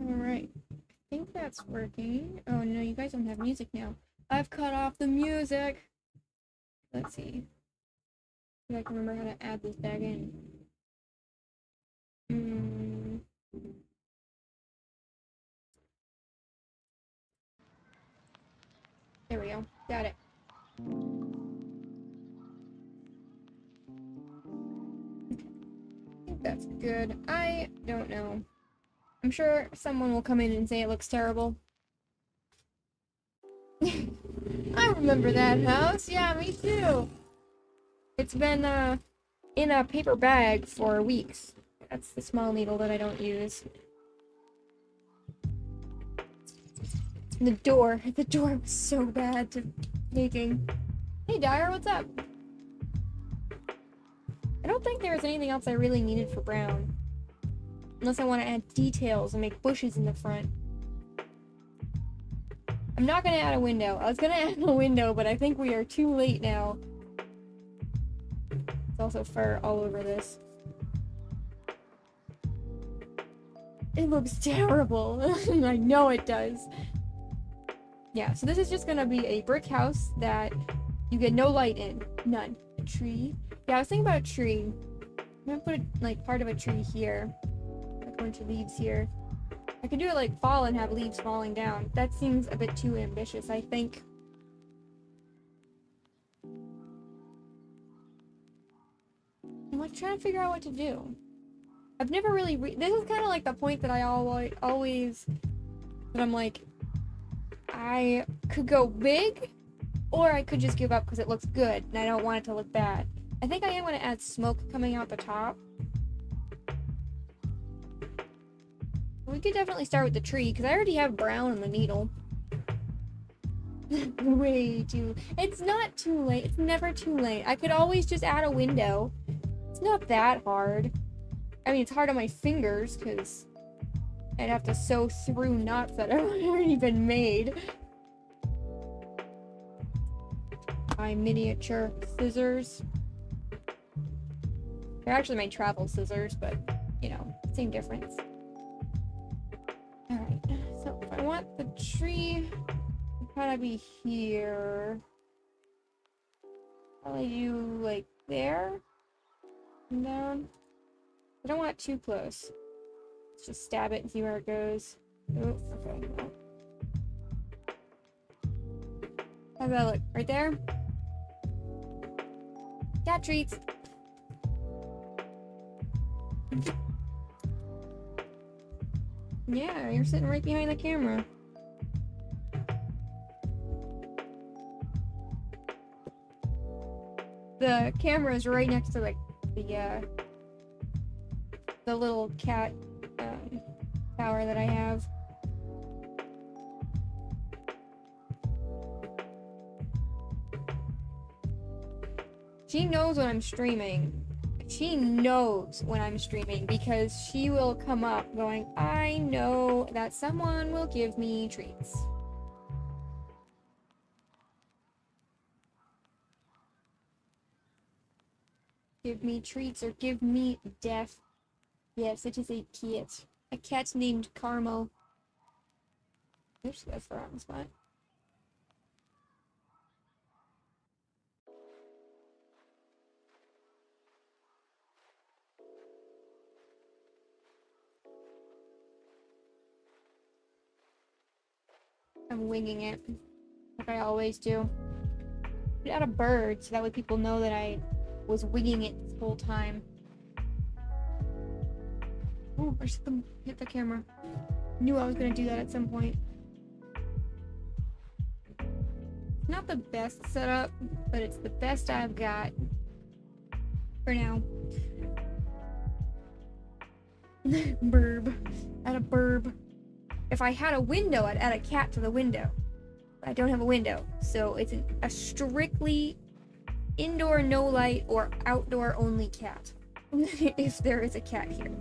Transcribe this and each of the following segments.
Alright. I think that's working. Oh no, you guys don't have music now. I've cut off the music! Let's see. If I can remember how to add this back in. There we go. Got it. I think that's good. I don't know. I'm sure someone will come in and say it looks terrible. I remember that house. Yeah, me too. It's been in a paper bag for weeks. That's the small needle that I don't use. The door was so bad to making. Hey Dyer, what's up? I don't think there was anything else I really needed for brown. Unless I want to add details and make bushes in the front. I'm not gonna add a window. I was gonna add a window, but I think we are too late now. It's also fur all over this. It looks terrible. I know it does. Yeah, so this is just gonna be a brick house that you get no light in. None. A tree. Yeah, I was thinking about a tree. I'm gonna put like part of a tree here. Like a bunch of leaves here. I could do it like fall and have leaves falling down. That seems a bit too ambitious, I think. I'm like trying to figure out what to do. I've never really this is kind of like the point that I always that I'm like, I could go big or I could just give up because it looks good and I don't want it to look bad. I think I am going to add smoke coming out the top. We could definitely start with the tree because I already have brown on the needle. Way too... It's not too late. It's never too late. I could always just add a window. It's not that hard. I mean, it's hard on my fingers because I'd have to sew through knots that have already been made. My miniature scissors. They're actually my travel scissors, but, you know, same difference. Alright, so if I want the tree to kind of be here, probably do like there and down. I don't want it too close. Let's just stab it and see where it goes. Oh, okay. How's that look? Right there? Cat treats! Yeah, you're sitting right behind the camera. The camera is right next to like the little cat tower that I have. She knows when I'm streaming. She knows when I'm streaming because she will come up going, I know that someone will give me treats. Give me treats or give me death. Yes, it is a cat. A cat named Carmel. Oops, that's the wrong spot. I'm winging it, like I always do. Put out a bird so that way people know that I was winging it this whole time. Oh, I just hit the camera. Knew I was gonna do that at some point. Not the best setup, but it's the best I've got for now. Burb. Add a burb. If I had a window, I'd add a cat to the window. But I don't have a window, so it's a strictly indoor, no light, or outdoor only cat. If there is a cat here.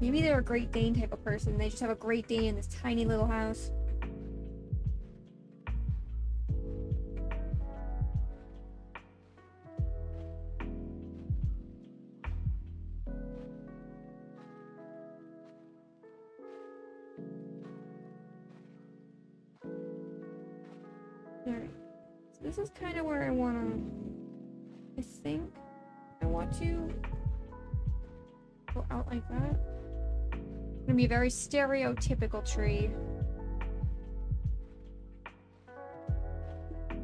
Maybe they're a Great Dane type of person. They just have a Great Dane in this tiny little house. Alright. So this is kind of where I think I want to go out like that. It's gonna be a very stereotypical tree. You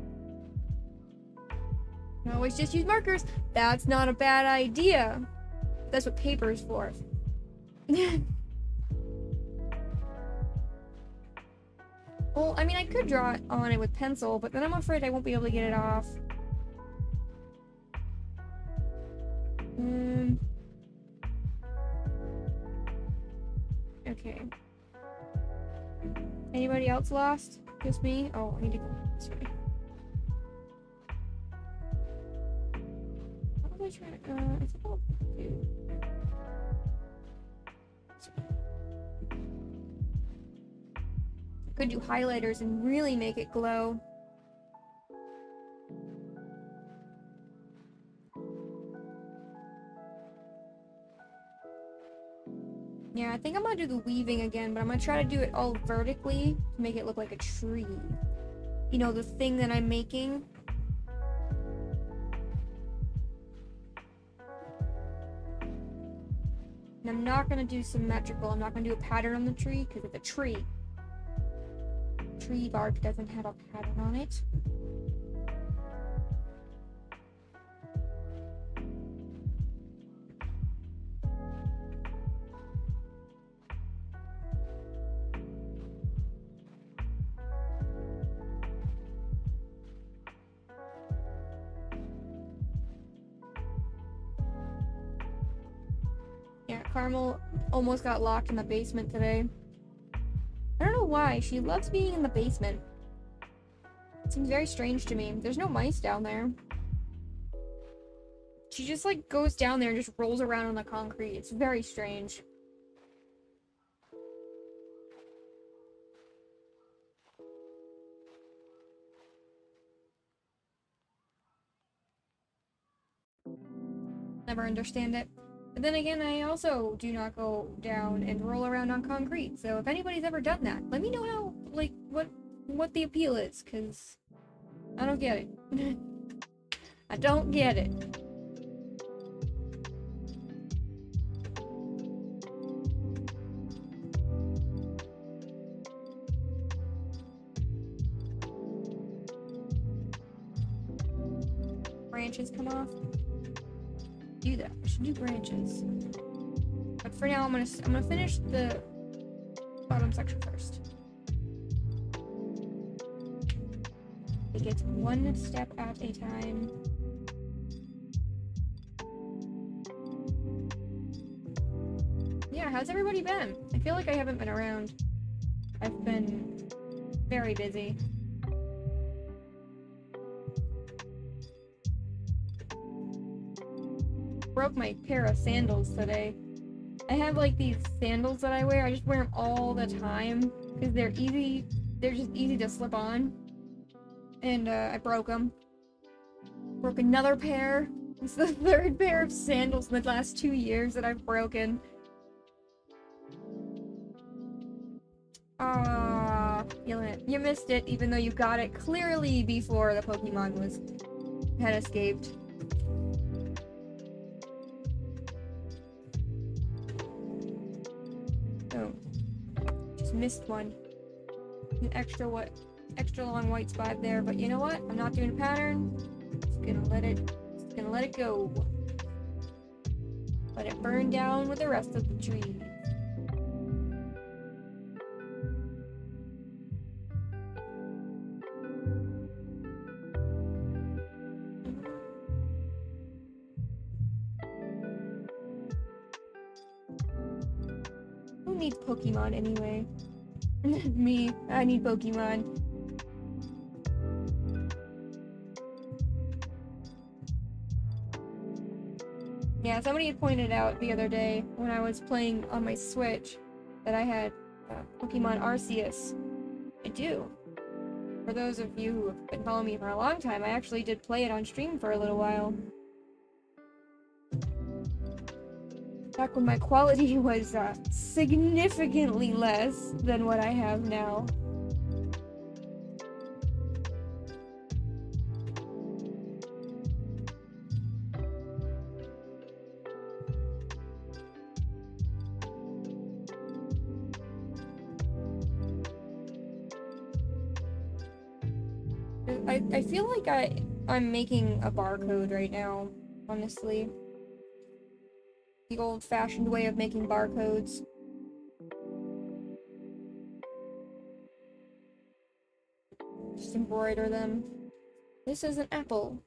can always just use markers. That's not a bad idea. That's what paper is for. Well, I mean, I could draw it on it with pencil, but then I'm afraid I won't be able to get it off. Okay. Anybody else lost? Just me? Oh, I need to go this way. What was I trying to, I think I'll do... Could do highlighters and really make it glow. Yeah, I think I'm gonna do the weaving again, but I'm gonna try to do it all vertically to make it look like a tree. You know, the thing that I'm making. And I'm not gonna do symmetrical. I'm not gonna do a pattern on the tree because it's a tree. Tree bark doesn't have a pattern on it. Yeah, Carmel almost got locked in the basement today. I don't know why. She loves being in the basement. It seems very strange to me. There's no mice down there. She just like goes down there and just rolls around on the concrete. It's very strange. Never understand it. But then again, I also do not go down and roll around on concrete. So if anybody's ever done that, let me know how, like, what the appeal is, because I don't get it. I don't get it. Branches come off. do that. I should do branches. But for now, I'm gonna finish the bottom section first. Take it one step at a time. Yeah, how's everybody been? I feel like I haven't been around. I've been very busy. Broke my pair of sandals today. I have like these sandals that I wear. I just wear them all the time because they're easy. They're just easy to slip on. And I broke them. Broke another pair. It's the third pair of sandals in the last 2 years that I've broken. Ah, you missed it, even though you got it clearly before the Pokemon had escaped. Oh, just missed one. An extra long white spot there, but you know what? I'm not doing a pattern. Just gonna let it go. Let it burn down with the rest of the tree. Who needs Pokemon anyway? Me. I need Pokemon. Yeah, somebody had pointed out the other day when I was playing on my Switch that I had Pokemon Arceus. I do. For those of you who have been following me for a long time, I actually did play it on stream for a little while. Back when my quality was significantly less than what I have now. I feel like I'm making a barcode right now, honestly. The old-fashioned way of making barcodes. Just embroider them. This is an apple.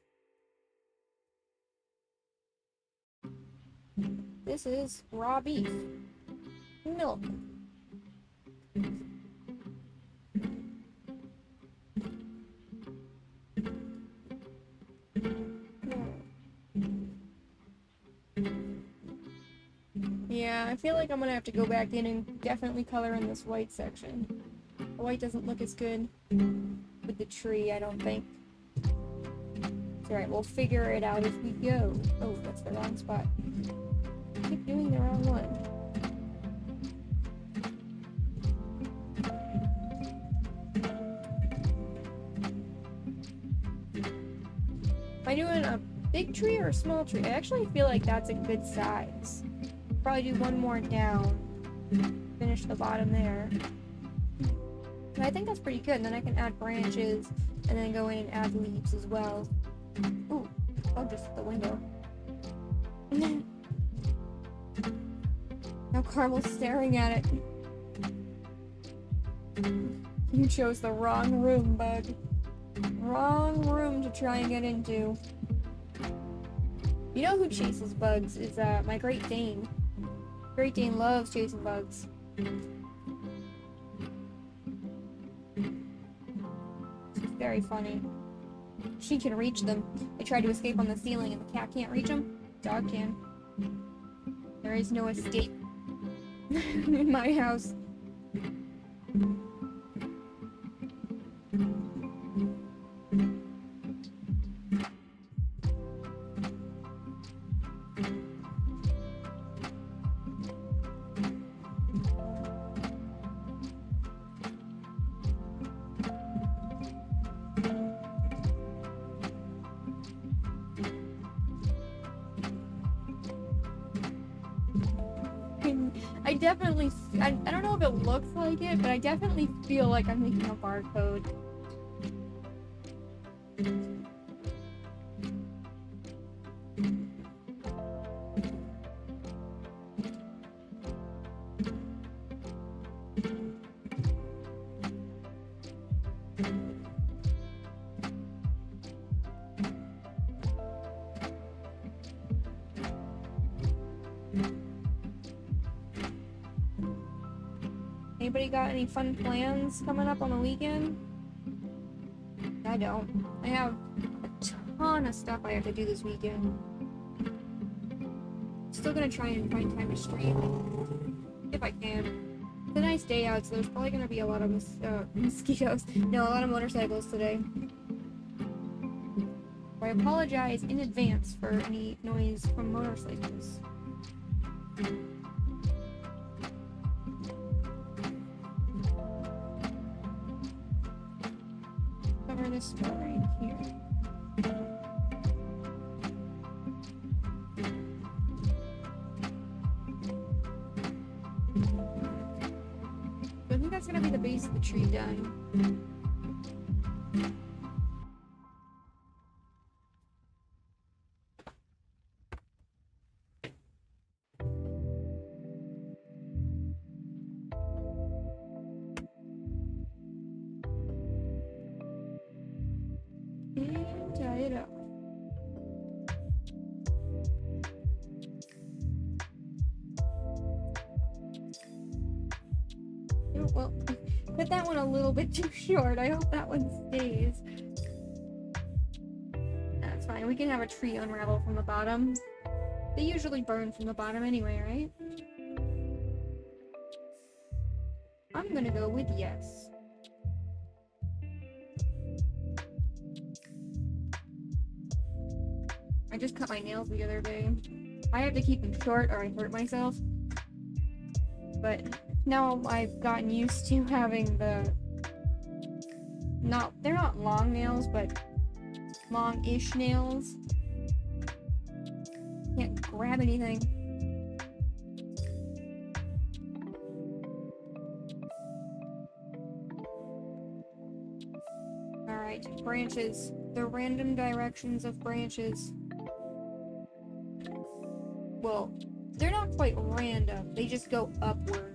This is raw beef. Milk. Yeah, I feel like I'm gonna have to go back in and definitely color in this white section. The white doesn't look as good with the tree, I don't think. It's alright, we'll figure it out as we go. Oh, that's the wrong spot. I keep doing the wrong one. Am I doing a big tree or a small tree? I actually feel like that's a good size. Probably do one more down. Finish the bottom there. And I think that's pretty good. And then I can add branches and then go in and add leaves as well. Ooh, bug just hit the window. Now Carmel's staring at it. You chose the wrong room, bug. Wrong room to try and get into. You know who chases bugs is my Great Dane. Great Dane loves chasing bugs. She's very funny. She can reach them. They try to escape on the ceiling and the cat can't reach them. Dog can. There is no escape in my house. I don't know if it looks like it, but I definitely feel like I'm making a barcode. Anybody got any fun plans coming up on the weekend? I don't. I have a ton of stuff I have to do this weekend. Still gonna try and find time to stream if I can. It's a nice day out, so there's probably gonna be a lot of mosquitoes. No, a lot of motorcycles today. I apologize in advance for any noise from motorcycles. Cover this spot right here. So I think that's gonna be the base of the tree done. Tie it up. Oh, well, put that one a little bit too short. I hope that one stays. That's fine. We can have a tree unravel from the bottom. They usually burn from the bottom anyway, right? I'm gonna go with yes. I just cut my nails the other day. I have to keep them short or I hurt myself. But now I've gotten used to having the... they're not long nails, but long-ish nails. Can't grab anything. Alright, branches. The random directions of branches. Well, they're not quite random, they just go upwards.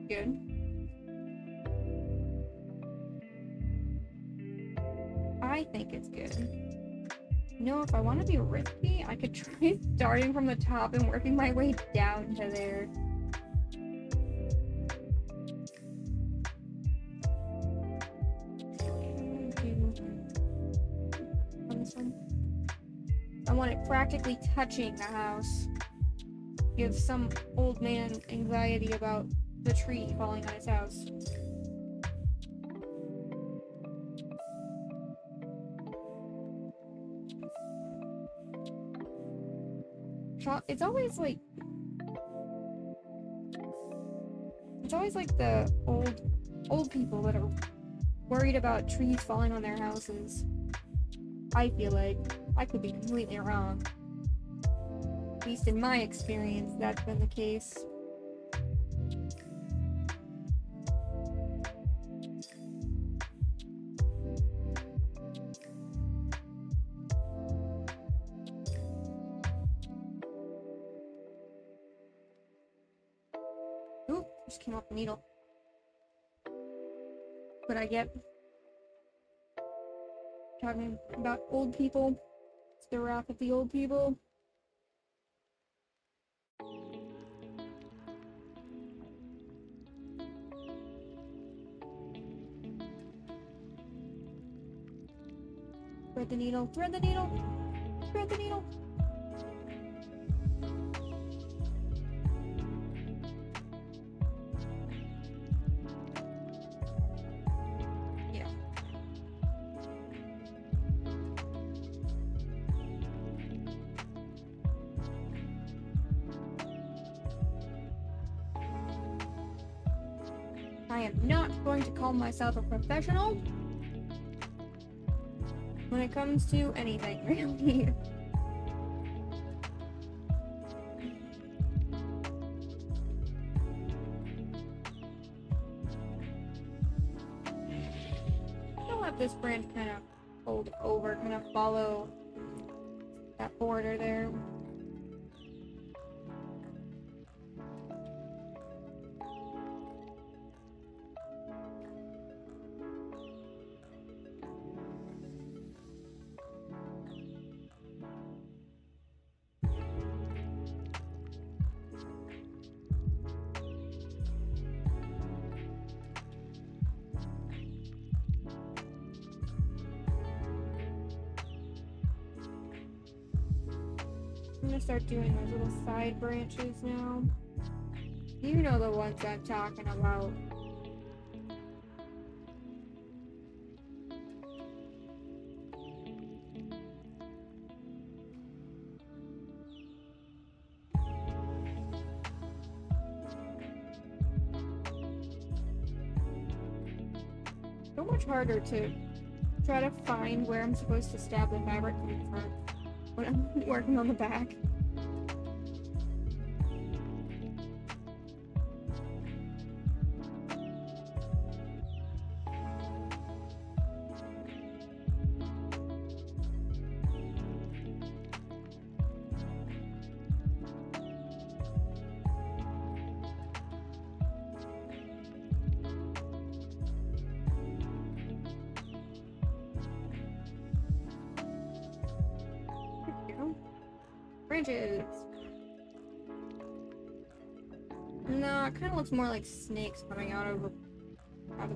Good. I think it's good. You know, if I want to be risky, I could try starting from the top and working my way down to there. On this one. I want it practically touching the house. Give some old man anxiety about the tree falling on his house. It's always like the old people that are worried about trees falling on their houses. I feel like. I could be completely wrong. At least in my experience, that's been the case. Oop, just came off the needle. What I get? Talking about old people. It's the wrath of the old people. Thread the needle, thread the needle, thread the needle. Yeah. I am not going to call myself a professional when it comes to anything, really. have this branch kind of fold over, kind of follow that border there. I'm gonna start doing those little side branches now. You know the ones I'm talking about. So much harder to try to find where I'm supposed to stab the fabric from the front when I'm working on the back. Branches. No, it kind of looks more like snakes coming out of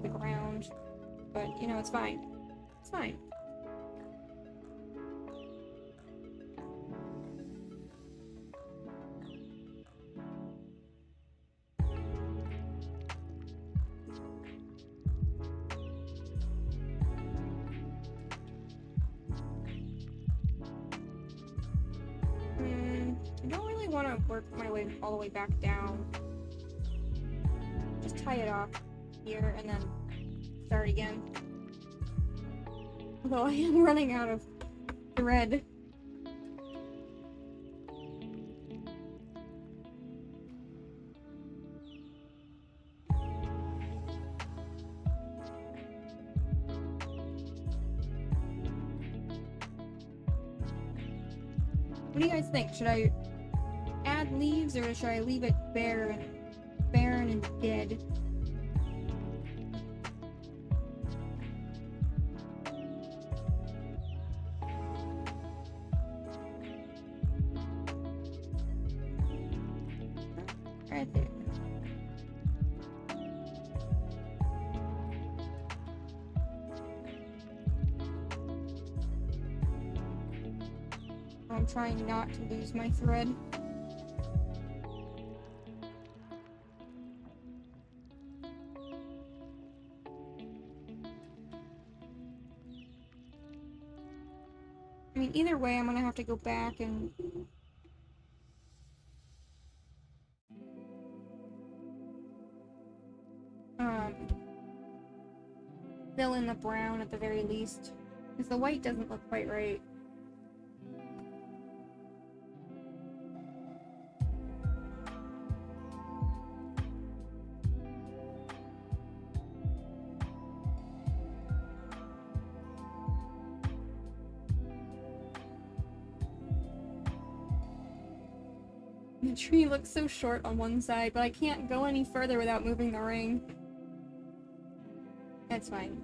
the ground, but you know, it's fine. It's fine. I don't really want to work my way all the way back down. Just tie it off here and then start again. Although I am running out of thread. What do you guys think? Should I add leaves or should I leave it barren and dead? Right there. I'm trying not to lose my thread. I mean, either way, I'm gonna have to go back and fill in the brown at the very least, because the white doesn't look quite right. The tree looks so short on one side, but I can't go any further without moving the ring. That's fine.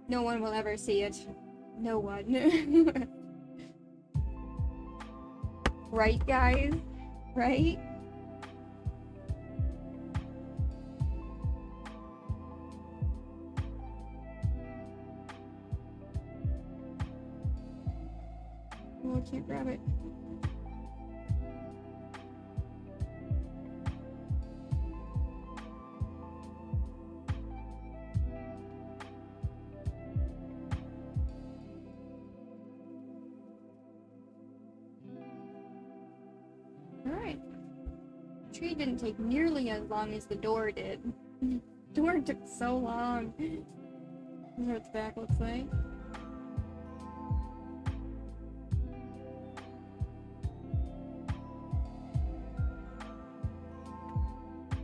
No one will ever see it. No one. Right, guys? Right? Oh, I can't grab it. Alright. The tree didn't take nearly as long as the door did. The door took so long. This is what the back looks like.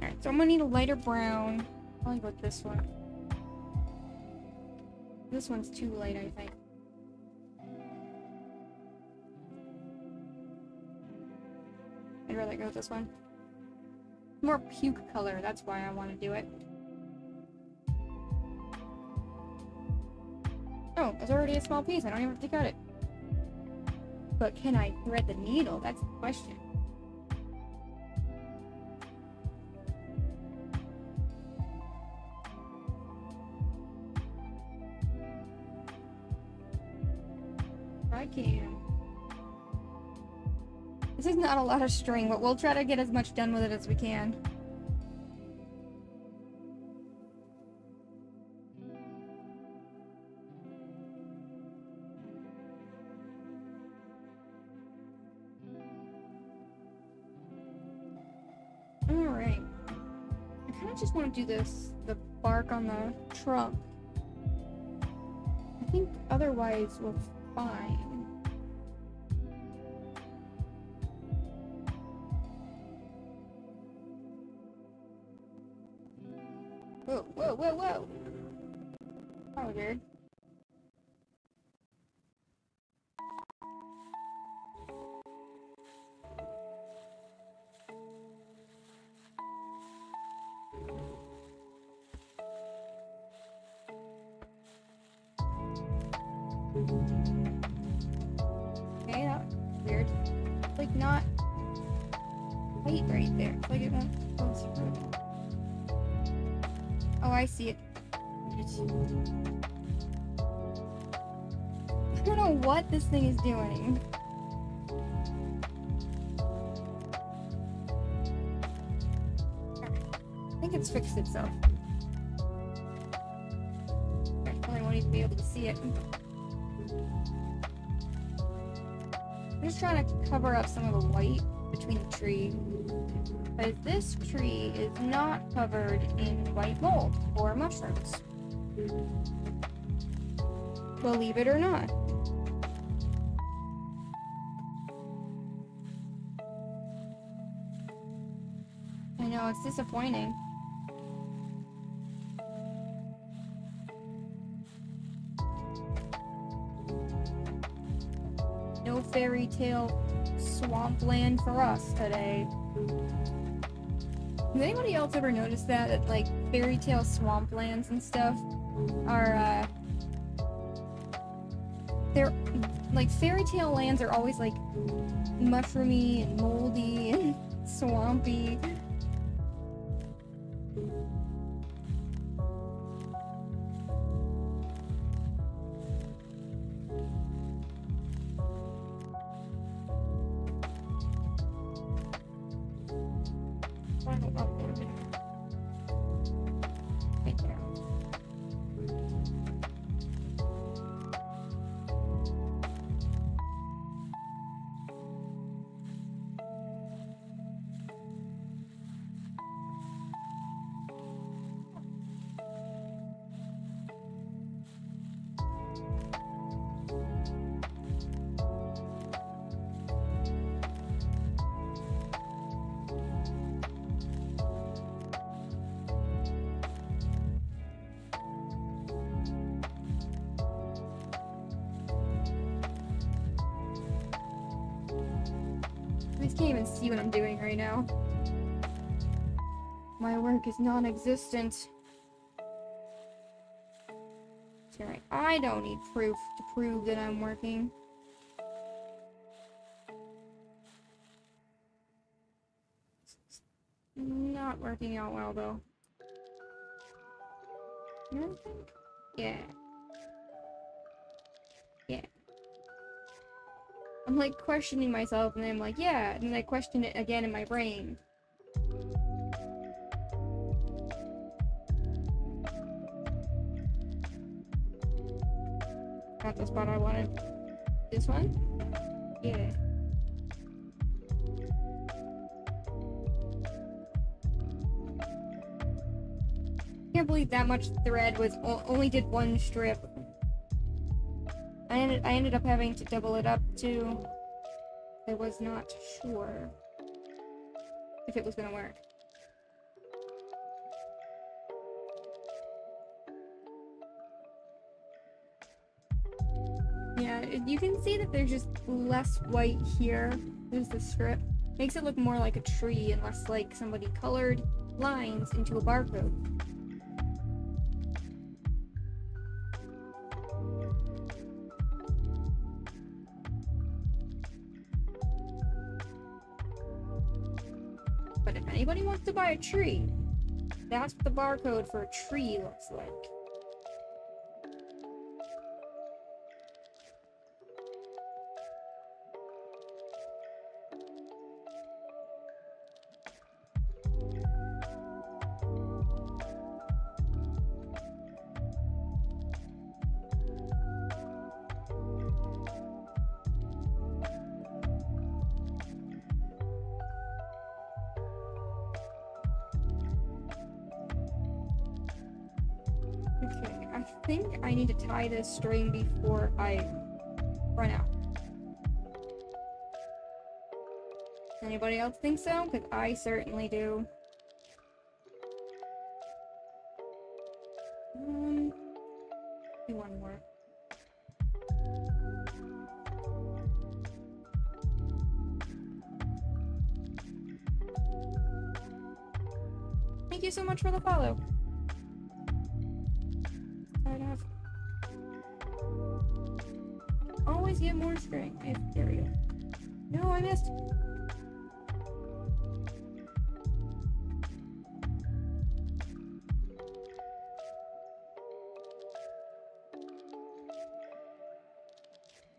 Alright, so I'm gonna need a lighter brown. I'll go with this one. This one's too light, I think. I'd rather go with this one. More puke color, that's why I want to do it. Oh, there's already a small piece, I don't even have to cut it. But can I thread the needle? That's the question. I can. This is not a lot of string, but we'll try to get as much done with it as we can. Alright. I kind of just want to do this, the bark on the trunk. I think otherwise we're fine. Whoa, whoa, whoa, whoa! Oh, weird. Okay, that was weird. It's like not tight right there. It's like it won't go through. Oh, I see it. I don't know what this thing is doing. I think it's fixed itself. I probably won't even be able to see it. I'm just trying to cover up some of the white between the tree. Because this tree is not covered in white mold or mushrooms. Believe it or not. I know, it's disappointing. No fairy tale swampland for us today. Has anybody else ever noticed that like fairy tale swamplands and stuff are they're like fairy tale lands are always like mushroomy and moldy and swampy. I can't even see what I'm doing right now. My work is non-existent. Alright, I don't need proof to prove that I'm working. Not working out well though. Everything? Yeah. Yeah. I'm like questioning myself and then I'm like, yeah, and then I question it again in my brain. Not the spot I wanted. This one? Yeah. Can't believe that much thread was only did one strip. I ended up having to double it up too. I was not sure if it was gonna work. you can see that there's just less white here. There's the strip. Makes it look more like a tree and less like somebody colored lines into a barcode. But if anybody wants to buy a tree, that's what the barcode for a tree looks like. Okay, I think I need to tie this string before I run out. Anybody else think so? Because I certainly do. Do one more. Thank you so much for the follow. Always get more string. There we go. No, I missed.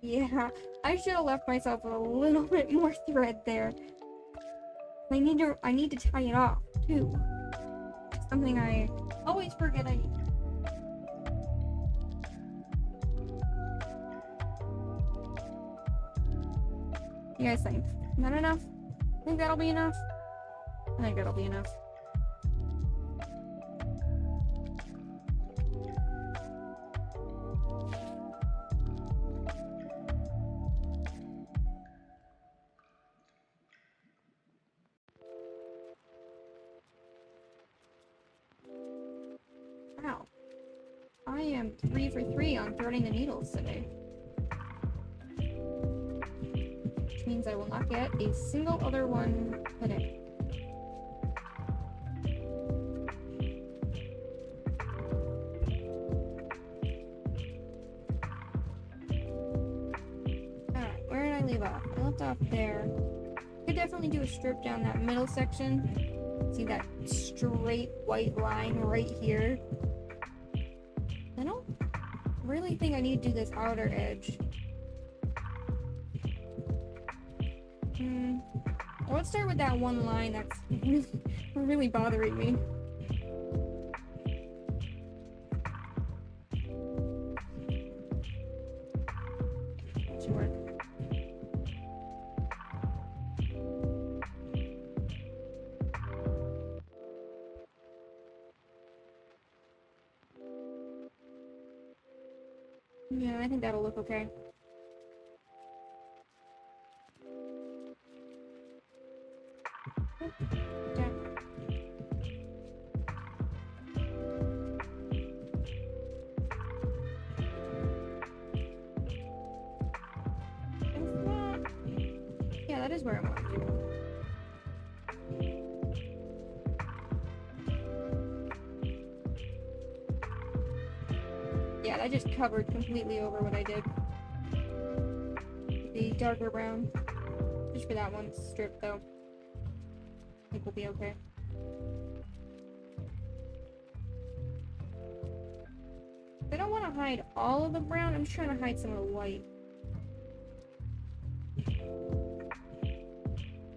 Yeah, I should have left myself a little bit more thread there. I need to tie it off too. Something I always forget I need. You guys think? Not enough? Think that'll be enough? I think that'll be enough. Wow. I am 3 for 3 on threading the needles today. Means I will not get a single other one today. Alright, where did I leave off? I left off there. Could definitely do a strip down that middle section. See that straight white line right here? I don't really think I need to do this outer edge. Well, let's start with that one line that's really bothering me. That should work. Yeah, I think that'll look okay. Yeah, that is where I want to do. Yeah, that just covered completely over what I did. The darker brown. Just for that one strip, though. I think we'll be okay. I don't want to hide all of the brown. I'm just trying to hide some of the white.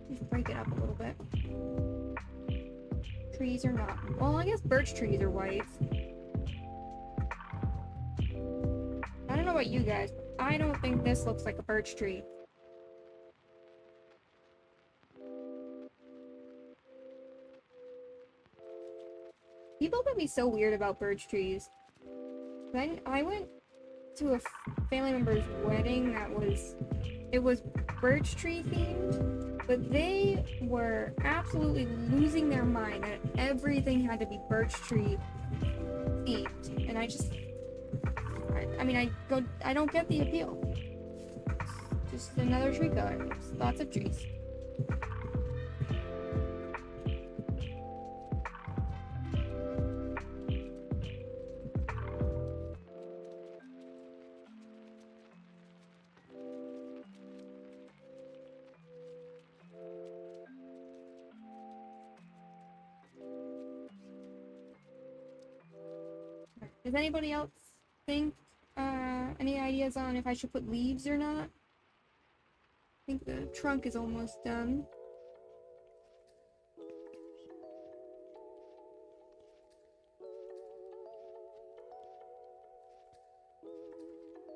Just break it up a little bit. Trees are not. Well, I guess birch trees are white. I don't know about you guys, but I don't think this looks like a birch tree. People can be so weird about birch trees. Then I went to a family member's wedding that was birch tree themed, but they were absolutely losing their mind that everything had to be birch tree themed, and I don't get the appeal. just another tree color. Just lots of trees. Does anybody else think any ideas on if I should put leaves or not? I think the trunk is almost done.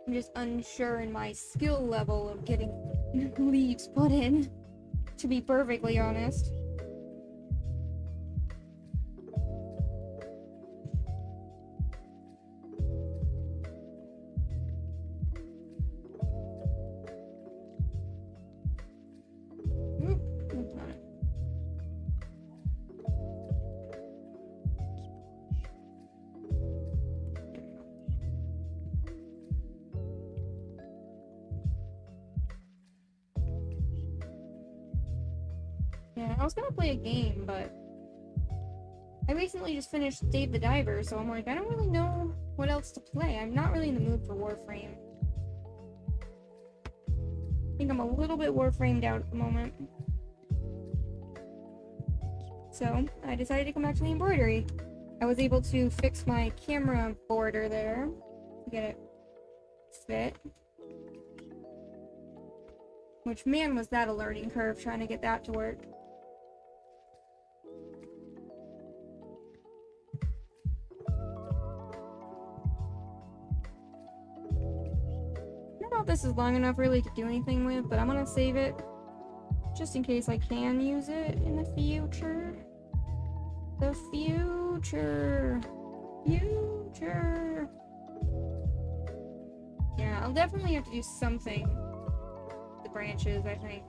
I'm just unsure in my skill level of getting leaves put in, to be perfectly honest. Yeah, I was gonna play a game, but I recently just finished Dave the Diver, so I'm like, I don't really know what else to play. I'm not really in the mood for Warframe. I think I'm a little bit Warframed out at the moment. So, I decided to come back to the embroidery. I was able to fix my camera border there to get it fit. Which, man, was that a learning curve trying to get that to work. I don't know if this is long enough really to do anything with, but I'm gonna save it just in case I can use it in the future. The future. Future. Yeah, I'll definitely have to do something with the branches, I think.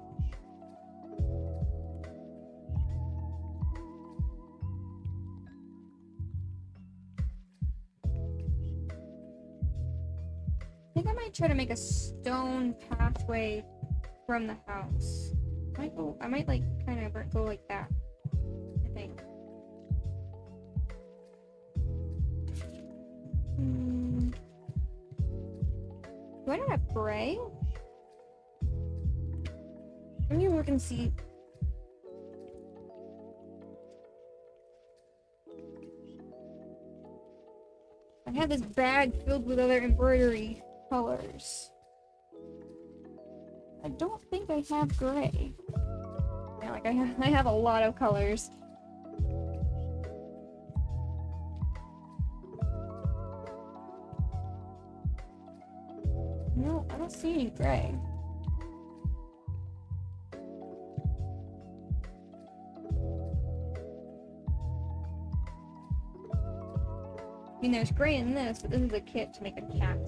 I think I might try to make a stone pathway from the house. I might like kind of go like that, I think. Do I not have gray? Let me look and see. I have this bag filled with other embroidery colors. I don't think I have gray. Yeah, like I have a lot of colors. No, I don't see any gray. I mean, there's gray in this, but this is a kit to make a cat.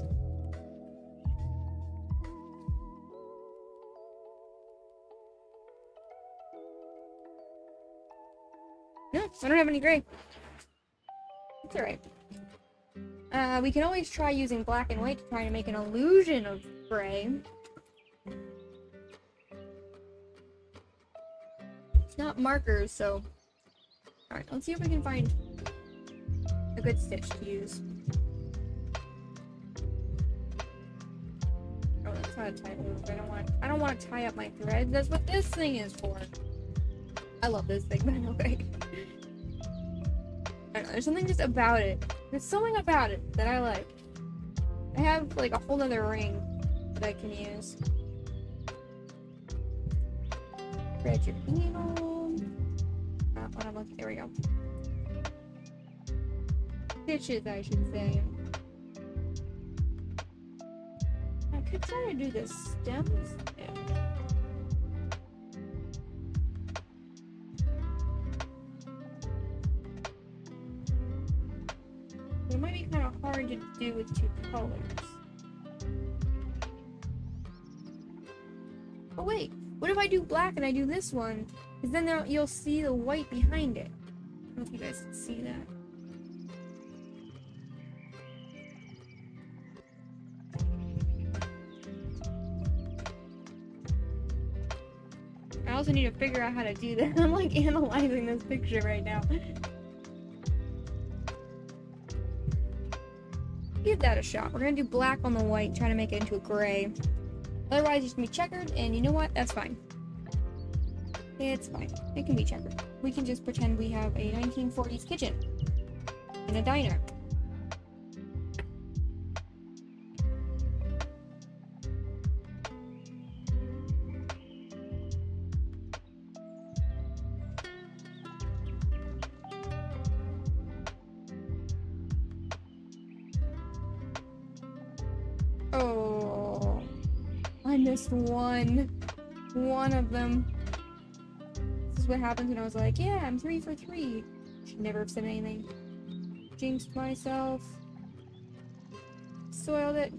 No, I don't have any gray. It's alright. We can always try using black and white to try and make an illusion of gray. It's not markers, so... Alright, let's see if we can find a good stitch to use. Oh, that's not a tie loop. I don't want to tie up my threads. That's what this thing is for. I love this thing, by the way. I don't know, there's something just about it. There's something about it that I like. I have like a whole other ring that I can use. Thread your needle. What I'm looking. There we go. Stitches, I should say. I could try to do the stems. Yeah. It might be kind of hard to do with two colors. Oh wait, what if I do black and I do this one? Because then you'll see the white behind it. I don't know if you guys can see that. also need to figure out how to do that. I'm like analyzing this picture right now. Give that a shot. We're gonna do black on the white, try to make it into a gray. Otherwise, it's gonna be checkered, and you know what? That's fine. It's fine. It can be checkered. We can just pretend we have a 1940s kitchen and a diner. Oh, I missed one of them. This is what happens when I was like, yeah, I'm 3 for 3. Should never have said anything. Jinxed myself. Soiled it.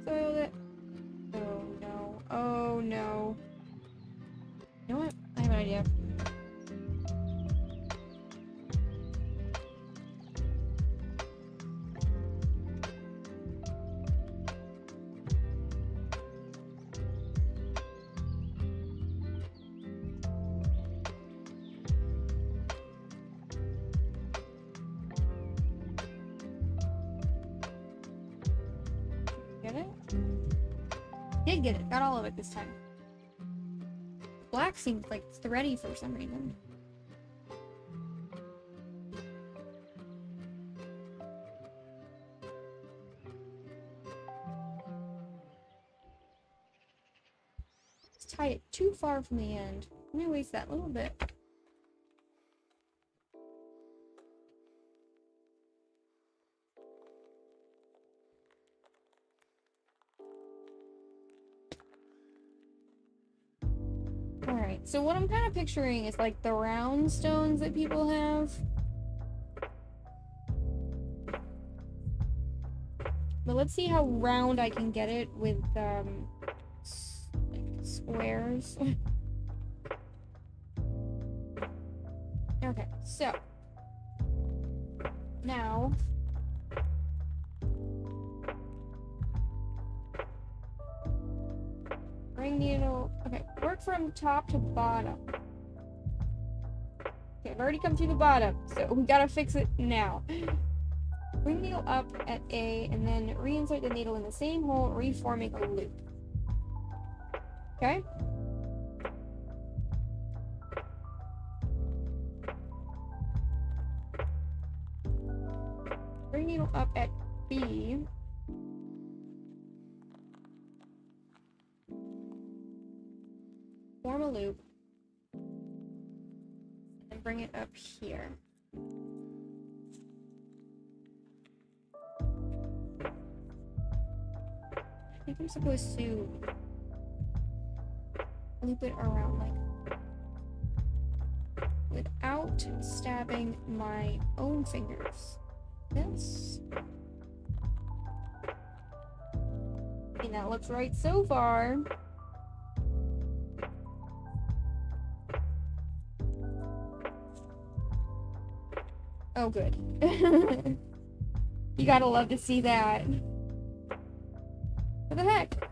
Soiled it. Oh no. Oh no. You know what? I have an idea. Get it? Did get it. Got all of it this time. Black seemed like it's thready for some reason. Let's tie it too far from the end. Let me waste that little bit. Alright, so what I'm kind of picturing is like the round stones that people have. But let's see how round I can get it with, like squares. Okay, so. Now. Ring needle. Okay, work from top to bottom. Okay, I've already come through the bottom, so we gotta fix it now. Bring needle up at A and then reinsert the needle in the same hole, reforming a loop. Okay? Bring needle up at B. Form a loop. And bring it up here. I think I'm supposed to loop it around like without stabbing my own fingers. This. I mean, that looks right so far. Oh, good. You gotta love to see that. What the heck?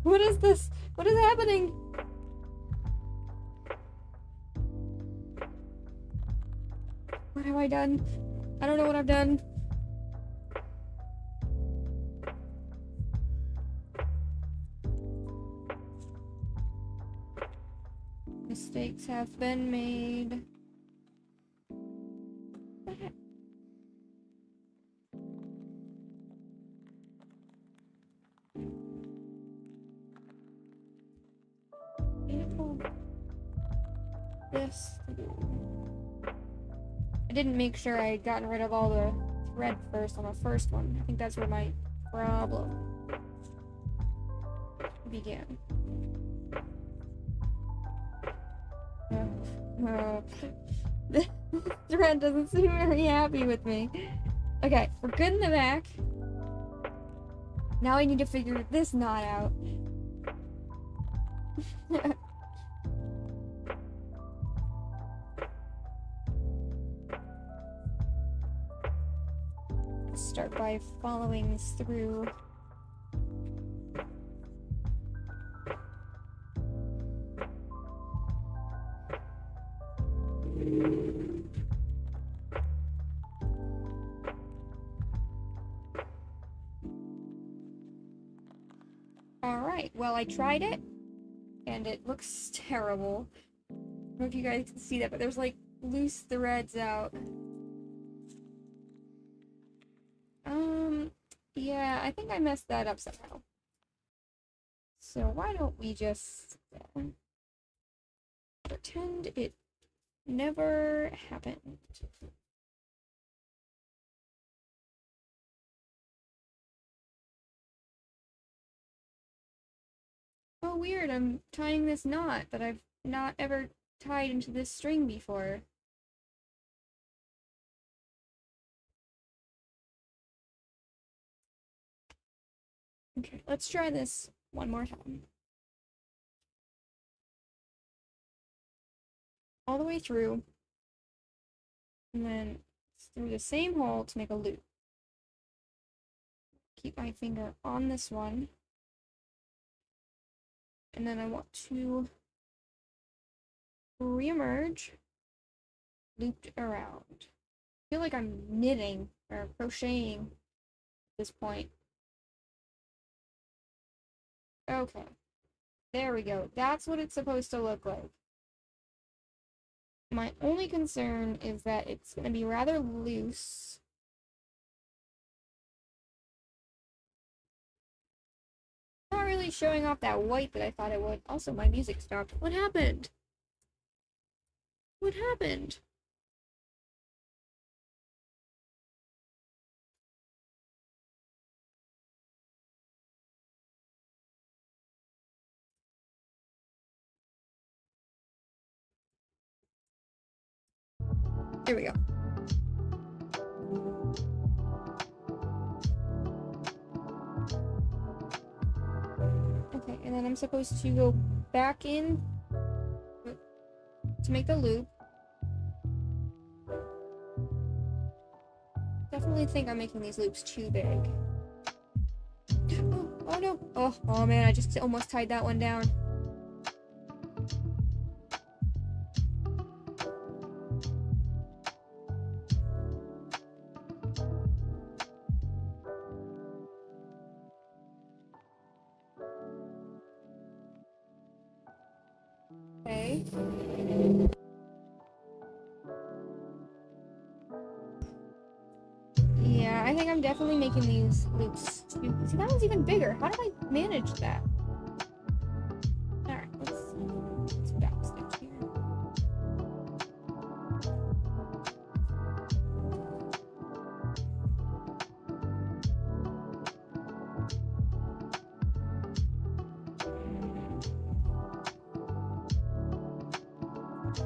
What is this? What is happening? What have I done? I don't know what I've done. Mistakes have been made. What the heck? This. I didn't make sure I had gotten rid of all the thread first on the first one. I think that's where my problem began. The thread doesn't seem very happy with me. Okay, we're good in the back. Now I need to figure this knot out. Start by following this through. Alright, well, I tried it, and it looks terrible. I don't know if you guys can see that, but there's like loose threads out. Yeah, I think I messed that up somehow. So why don't we just pretend it never happened. Oh, weird, I'm tying this knot that I've not ever tied into this string before. Okay, let's try this one more time. All the way through, and then through the same hole to make a loop. Keep my finger on this one, and then I want to re-emerge, looped around. I feel like I'm knitting or crocheting at this point. Okay, there we go. That's what it's supposed to look like. My only concern is that it's going to be rather loose. Not really showing off that white that I thought it would. Also, my music stopped. What happened? What happened? There we go. Okay, and then I'm supposed to go back in to make the loop. Definitely think I'm making these loops too big. Oh no! Oh man, I just almost tied that one down. Okay. Yeah, I think I'm definitely making these loops too. See, that one's even bigger. How did I manage that? Alright, let's back stitch here.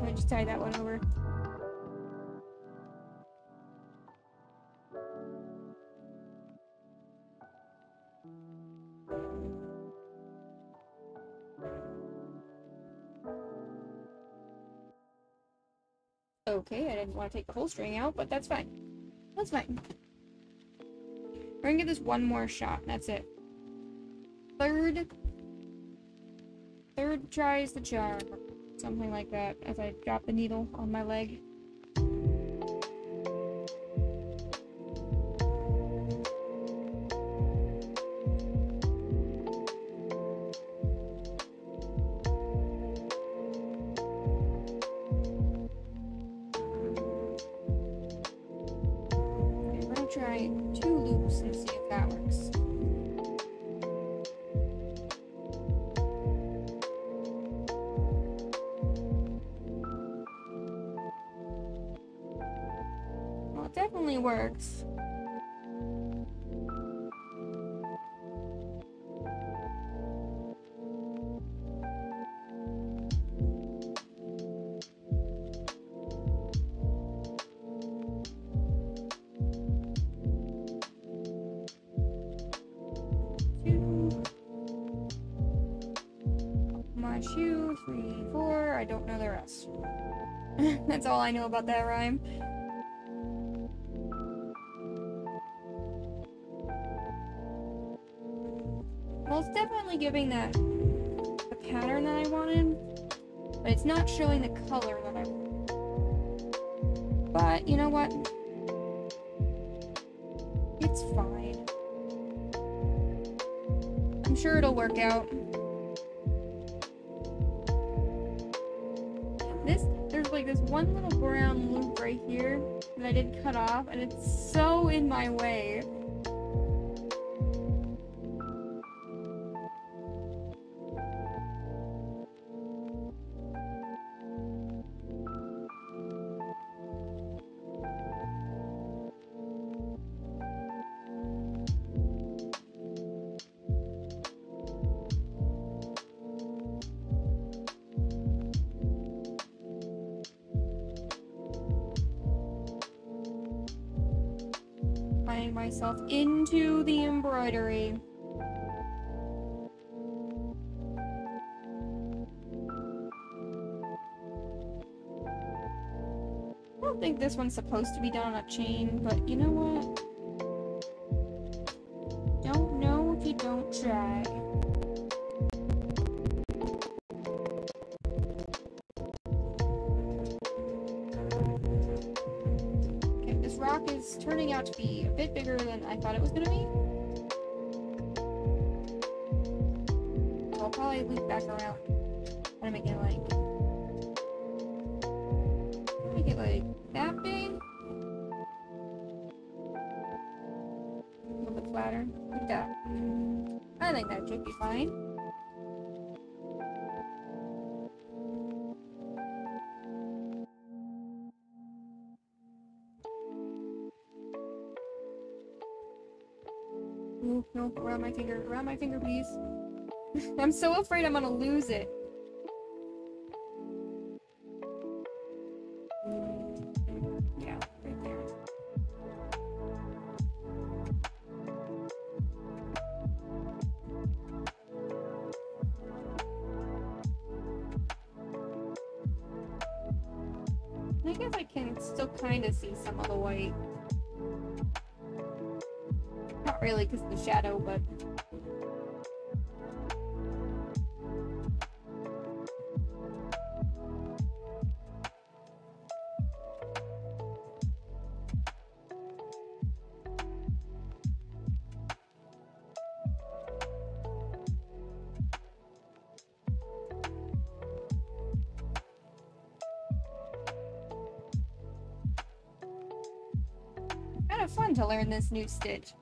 I just tie that one over. Okay, I didn't want to take the whole string out, but that's fine. That's fine. We're gonna give this one more shot. That's it. Third try is the charm. Something like that, as I drop the needle on my leg. Try 2 loops and see if that works. Well, it definitely works. Shoe, 3, 4, I don't know the rest. That's all I know about that rhyme. Well, it's definitely giving that the pattern that I wanted, but it's not showing the color that I wanted. But, you know what? It's fine. I'm sure it'll work out. There's like this one little brown loop right here that I didn't cut off, and it's so in my way. Myself into the embroidery. I don't think this one's supposed to be done on a chain, but you know what? Don't know if you don't try. Rock is turning out to be a bit bigger than I thought it was going to be. So I'll probably loop back around. I'm gonna make it like that big. A little bit flatter. Like that. I think that should be fine. No, around my finger, please. I'm so afraid I'm gonna lose it. Yeah, right there. I guess I can still kind of see some of the white. Not really because of the shadow, but... kind of fun to learn this new stitch.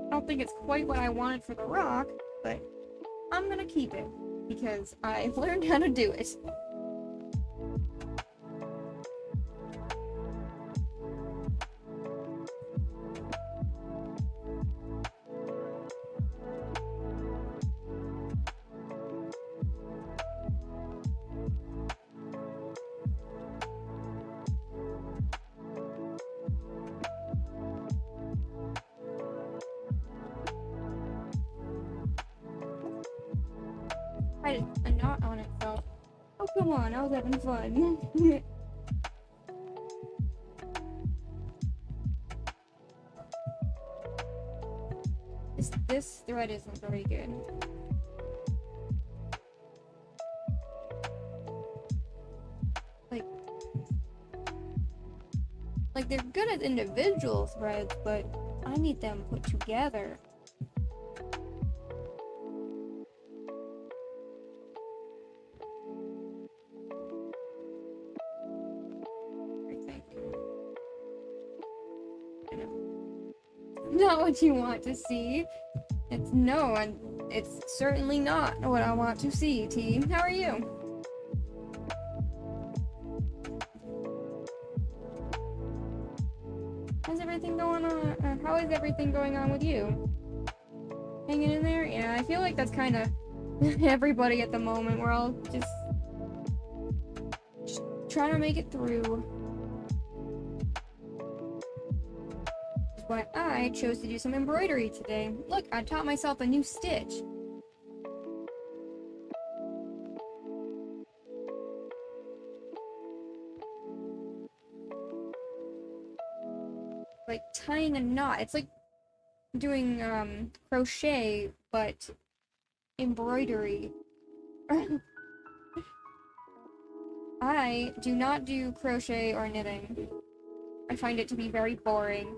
I don't think it's quite what I wanted for the rock, but I'm gonna keep it because I've learned how to do it. A knot on it fell. Oh, come on, I was having fun. This thread isn't very good. Like they're good as individual threads, but I need them put together. Not what you want to see. And it's certainly not what I want to see, T. How are you? How's everything going on? How is everything going on with you? Hanging in there? Yeah, I feel like that's kind of everybody at the moment. We're all just trying to make it through. Why I chose to do some embroidery today. Look, I taught myself a new stitch. Like tying a knot. It's like doing crochet, but embroidery. I do not do crochet or knitting. I find it to be very boring.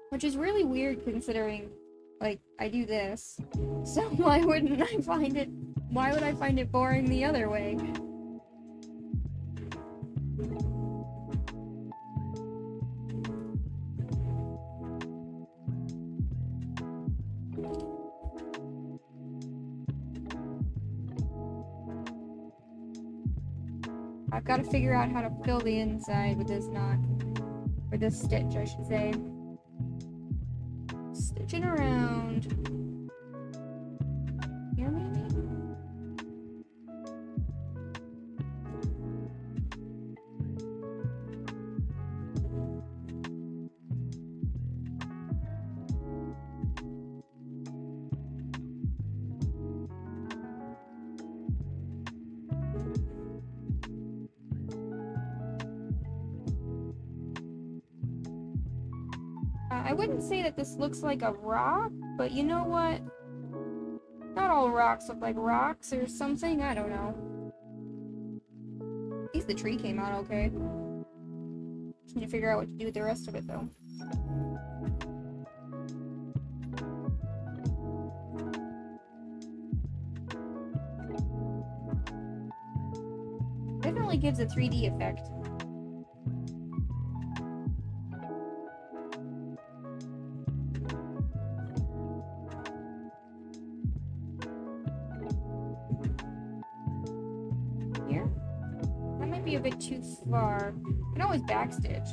Which is really weird considering, like, I do this. So why would I find it boring the other way? I've got to figure out how to fill the inside with this knot. Or this stitch, I should say. Stitching around. Here, maybe? I wouldn't say that this looks like a rock, but you know what? Not all rocks look like rocks or something, I don't know. At least the tree came out okay. Just need to figure out what to do with the rest of it, though. Definitely gives a 3D effect. Here? That might be a bit too far. I can always backstitch.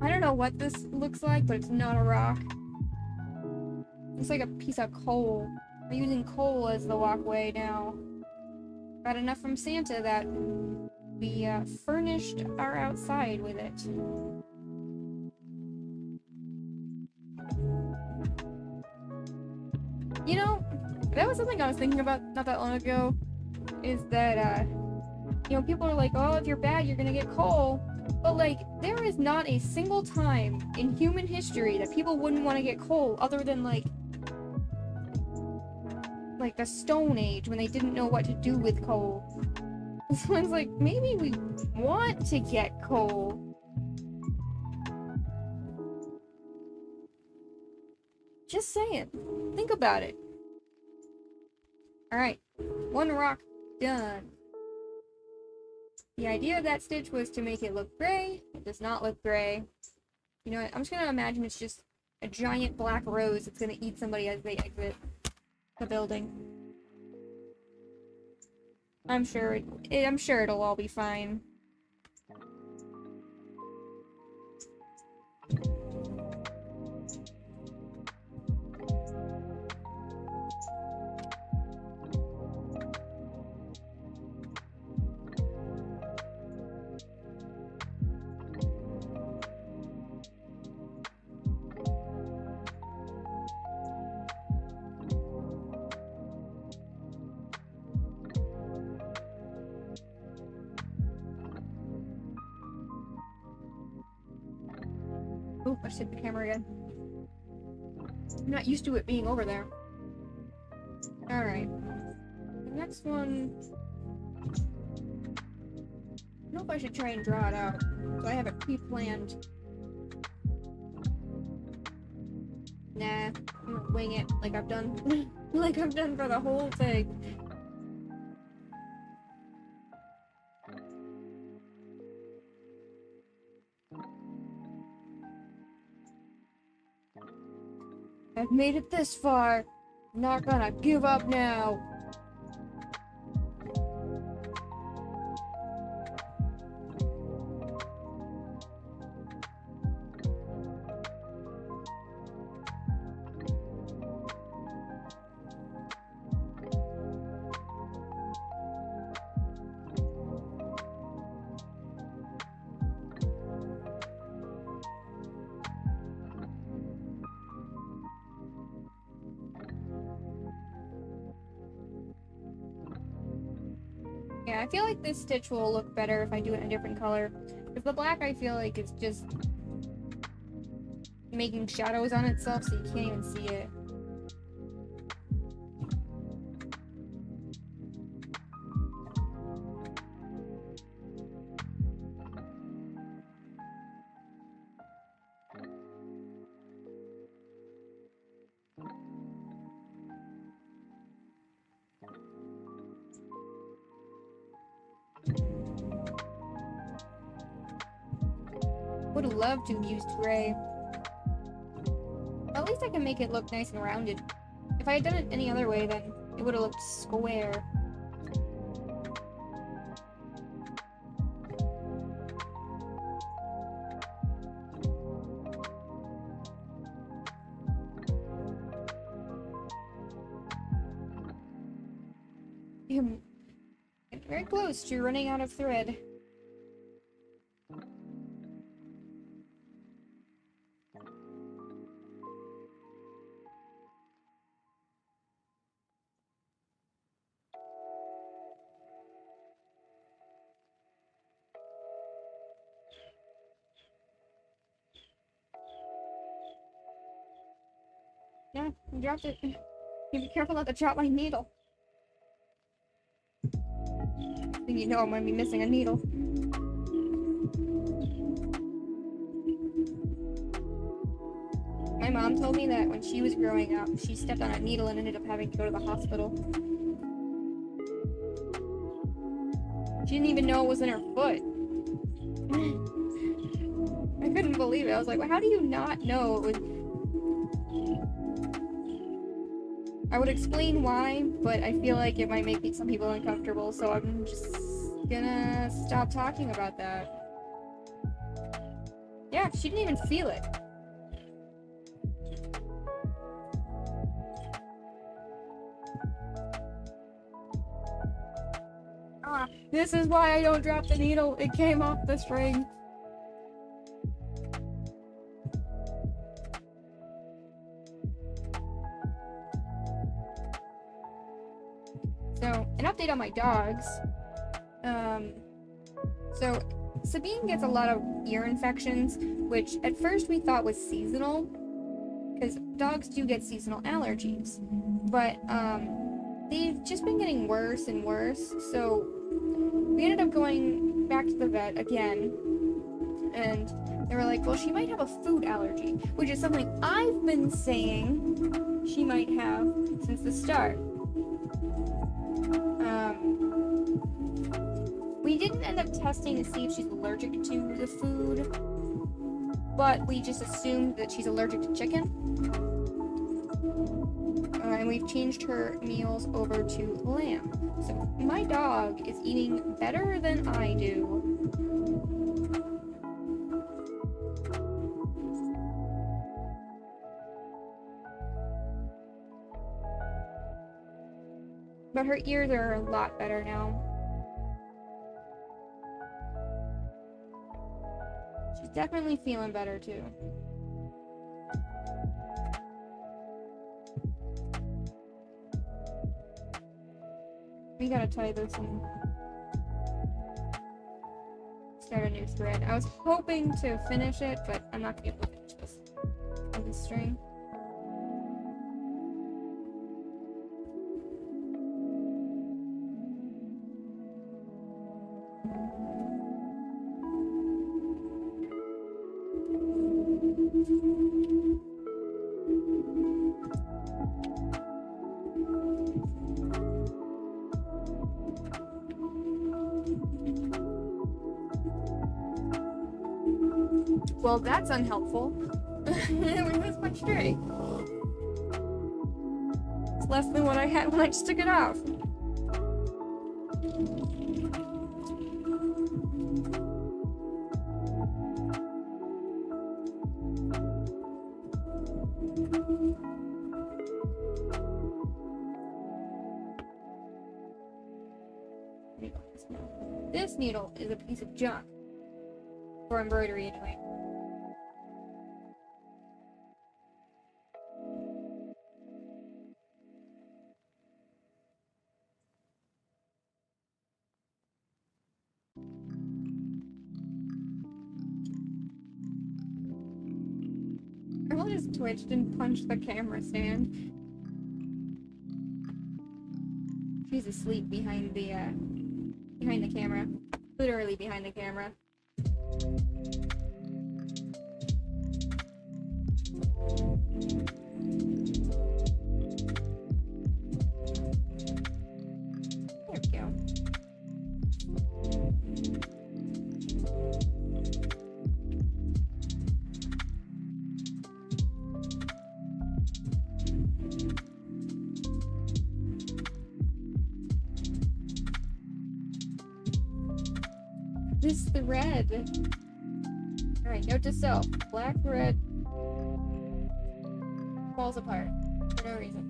I don't know what this looks like, but it's not a rock. It's like a piece of coal. I'm using coal as the walkway now. Got enough from Santa that we furnished our outside with it. You know, that was something I was thinking about not that long ago, is that, you know, people are like, oh, if you're bad, you're gonna get coal. But, like, there is not a single time in human history that people wouldn't want to get coal other than, like the Stone Age when they didn't know what to do with coal. So it's like, maybe we want to get coal. Just saying. Think about it. Alright. One rock done. The idea of that stitch was to make it look gray. It does not look gray. You know what? I'm just gonna imagine it's just a giant black rose that's gonna eat somebody as they exit the building. I'm sure it'll all be fine. Oh, I just hit the camera again. I'm not used to it being over there. Alright. The next one... I don't know if I should try and draw it out. So I have it pre-planned. Nah, I'm gonna wing it like I've done. Like I've done for the whole thing. I've made it this far. I'm not gonna give up now. Yeah, I feel like this stitch will look better if I do it in a different color. Because the black, I feel like, is just making shadows on itself so you can't even see it. Would have loved to have used gray. At least I can make it look nice and rounded. If I had done it any other way, then it would have looked square. I'm getting very close to running out of thread. Yeah, I dropped it. You be careful not to drop my needle. I think you know I'm gonna be missing a needle. My mom told me that when she was growing up, she stepped on a needle and ended up having to go to the hospital. She didn't even know it was in her foot. I couldn't believe it. I was like, well, how do you not know it was... I would explain why, but I feel like it might make some people uncomfortable, so I'm just gonna stop talking about that. Yeah, she didn't even feel it. Ah, this is why I don't drop the needle. It came off the string. So, an update on my dogs. So Sabine gets a lot of ear infections, which at first we thought was seasonal, because dogs do get seasonal allergies. But, they've just been getting worse and worse, so we ended up going back to the vet again, and they were like, well, she might have a food allergy, which is something I've been saying she might have since the start. We didn't end up testing to see if she's allergic to the food, but we just assumed that she's allergic to chicken. And we've changed her meals over to lamb. So my dog is eating better than I do. But her ears are a lot better now. She's definitely feeling better too. We gotta tie this and start a new thread. I was hoping to finish it, but I'm not gonna be able to finish this on this string. Well, that's unhelpful. Where's my string? It's less than what I had when I just took it off. This needle is a piece of junk. For embroidery, anyway. girl has twitched and punched the camera stand. She's asleep behind the camera. Literally behind the camera. There we go. This is the red. Alright, note to self. Black, red falls apart for no reason.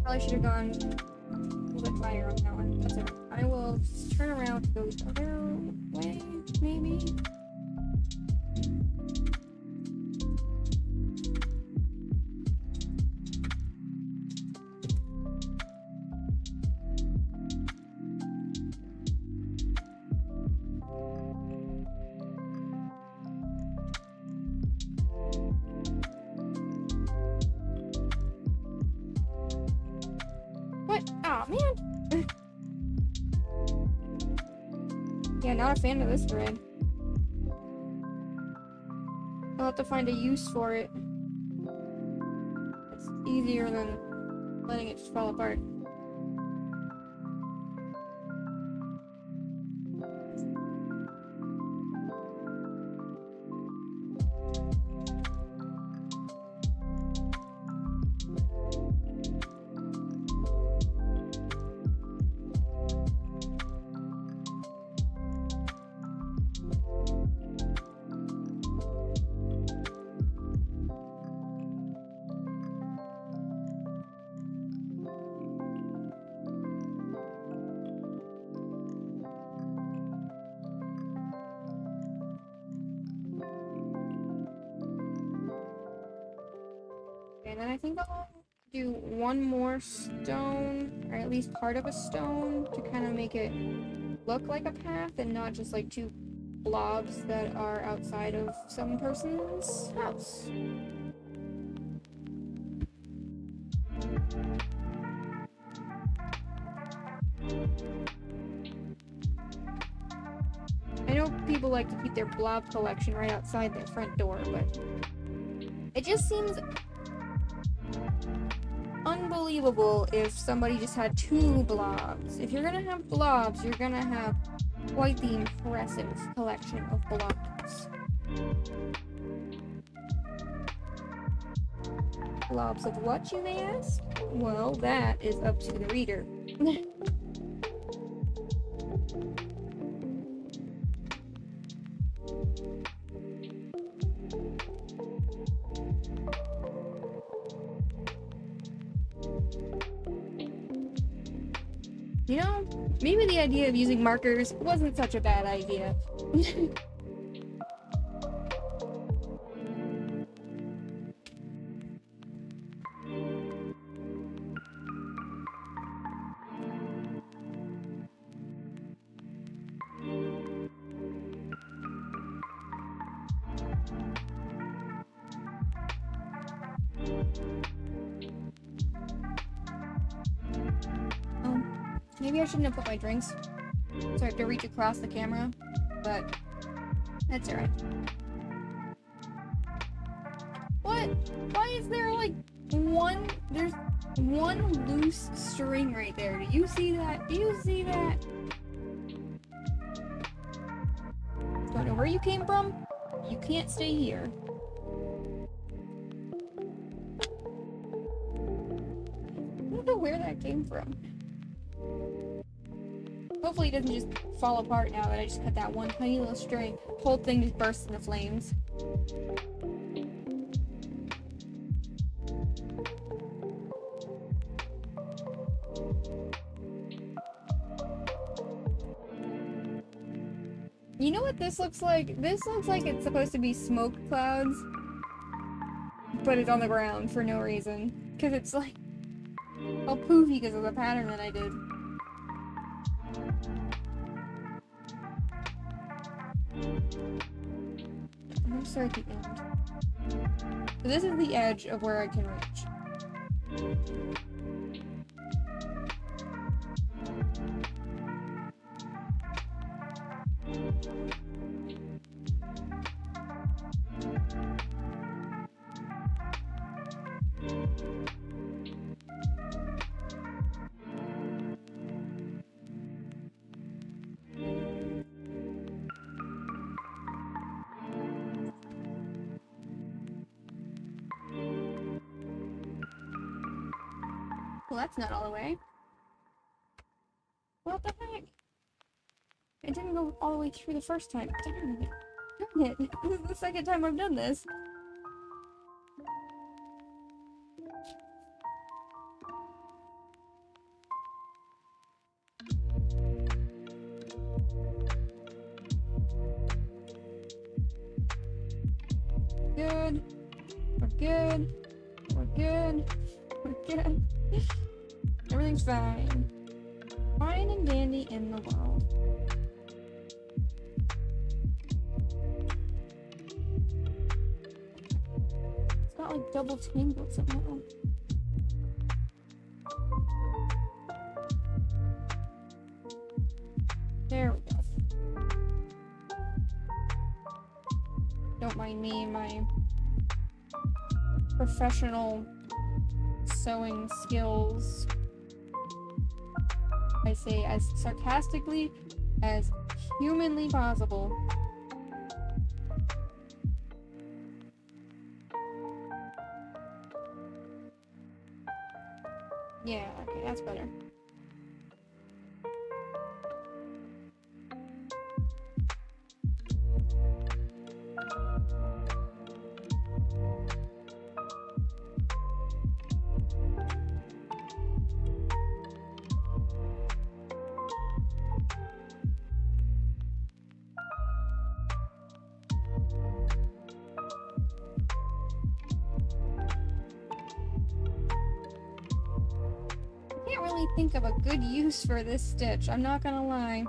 Probably should have gone a little bit higher on that one. That's alright. I will just turn around to go the other way, maybe? What? Aw, man! Yeah, not a fan of this thread. I'll have to find a use for it. It's easier than letting it just fall apart. And then I think I'll do one more stone, or at least part of a stone, to kind of make it look like a path and not just like two blobs that are outside of some person's house. I know people like to keep their blob collection right outside their front door, but it just seems unbelievable if somebody just had two blobs. If you're gonna have blobs, you're gonna have quite the impressive collection of blobs. Blobs of what, you may ask? Well, that is up to the reader. You know, maybe the idea of using markers wasn't such a bad idea. Maybe I shouldn't have put my drinks, so I have to reach across the camera, but that's alright. What? Why is there like there's one loose string right there? Do you see that? Do you see that? Don't know where you came from. You can't stay here. it came from. Hopefully it doesn't just fall apart now that I just cut that one tiny little string. The whole thing just bursts into flames. You know what this looks like? This looks like it's supposed to be smoke clouds, but it's on the ground for no reason. Because it's like all poofy because of the pattern that I did. I'm gonna start at the end. So this is the edge of where I can reach. Well, that's not all the way. What the heck? It didn't go all the way through the first time. Darn it. This is the second time I've done this. Good. We're good. We're good. We're good. Everything's fine. Fine and dandy in the world. It's got like double tangled somehow. There we go. Don't mind me, my professional sewing skills. I say as sarcastically as humanly possible. Yeah, okay, that's better. Think of a good use for this stitch, I'm not gonna lie.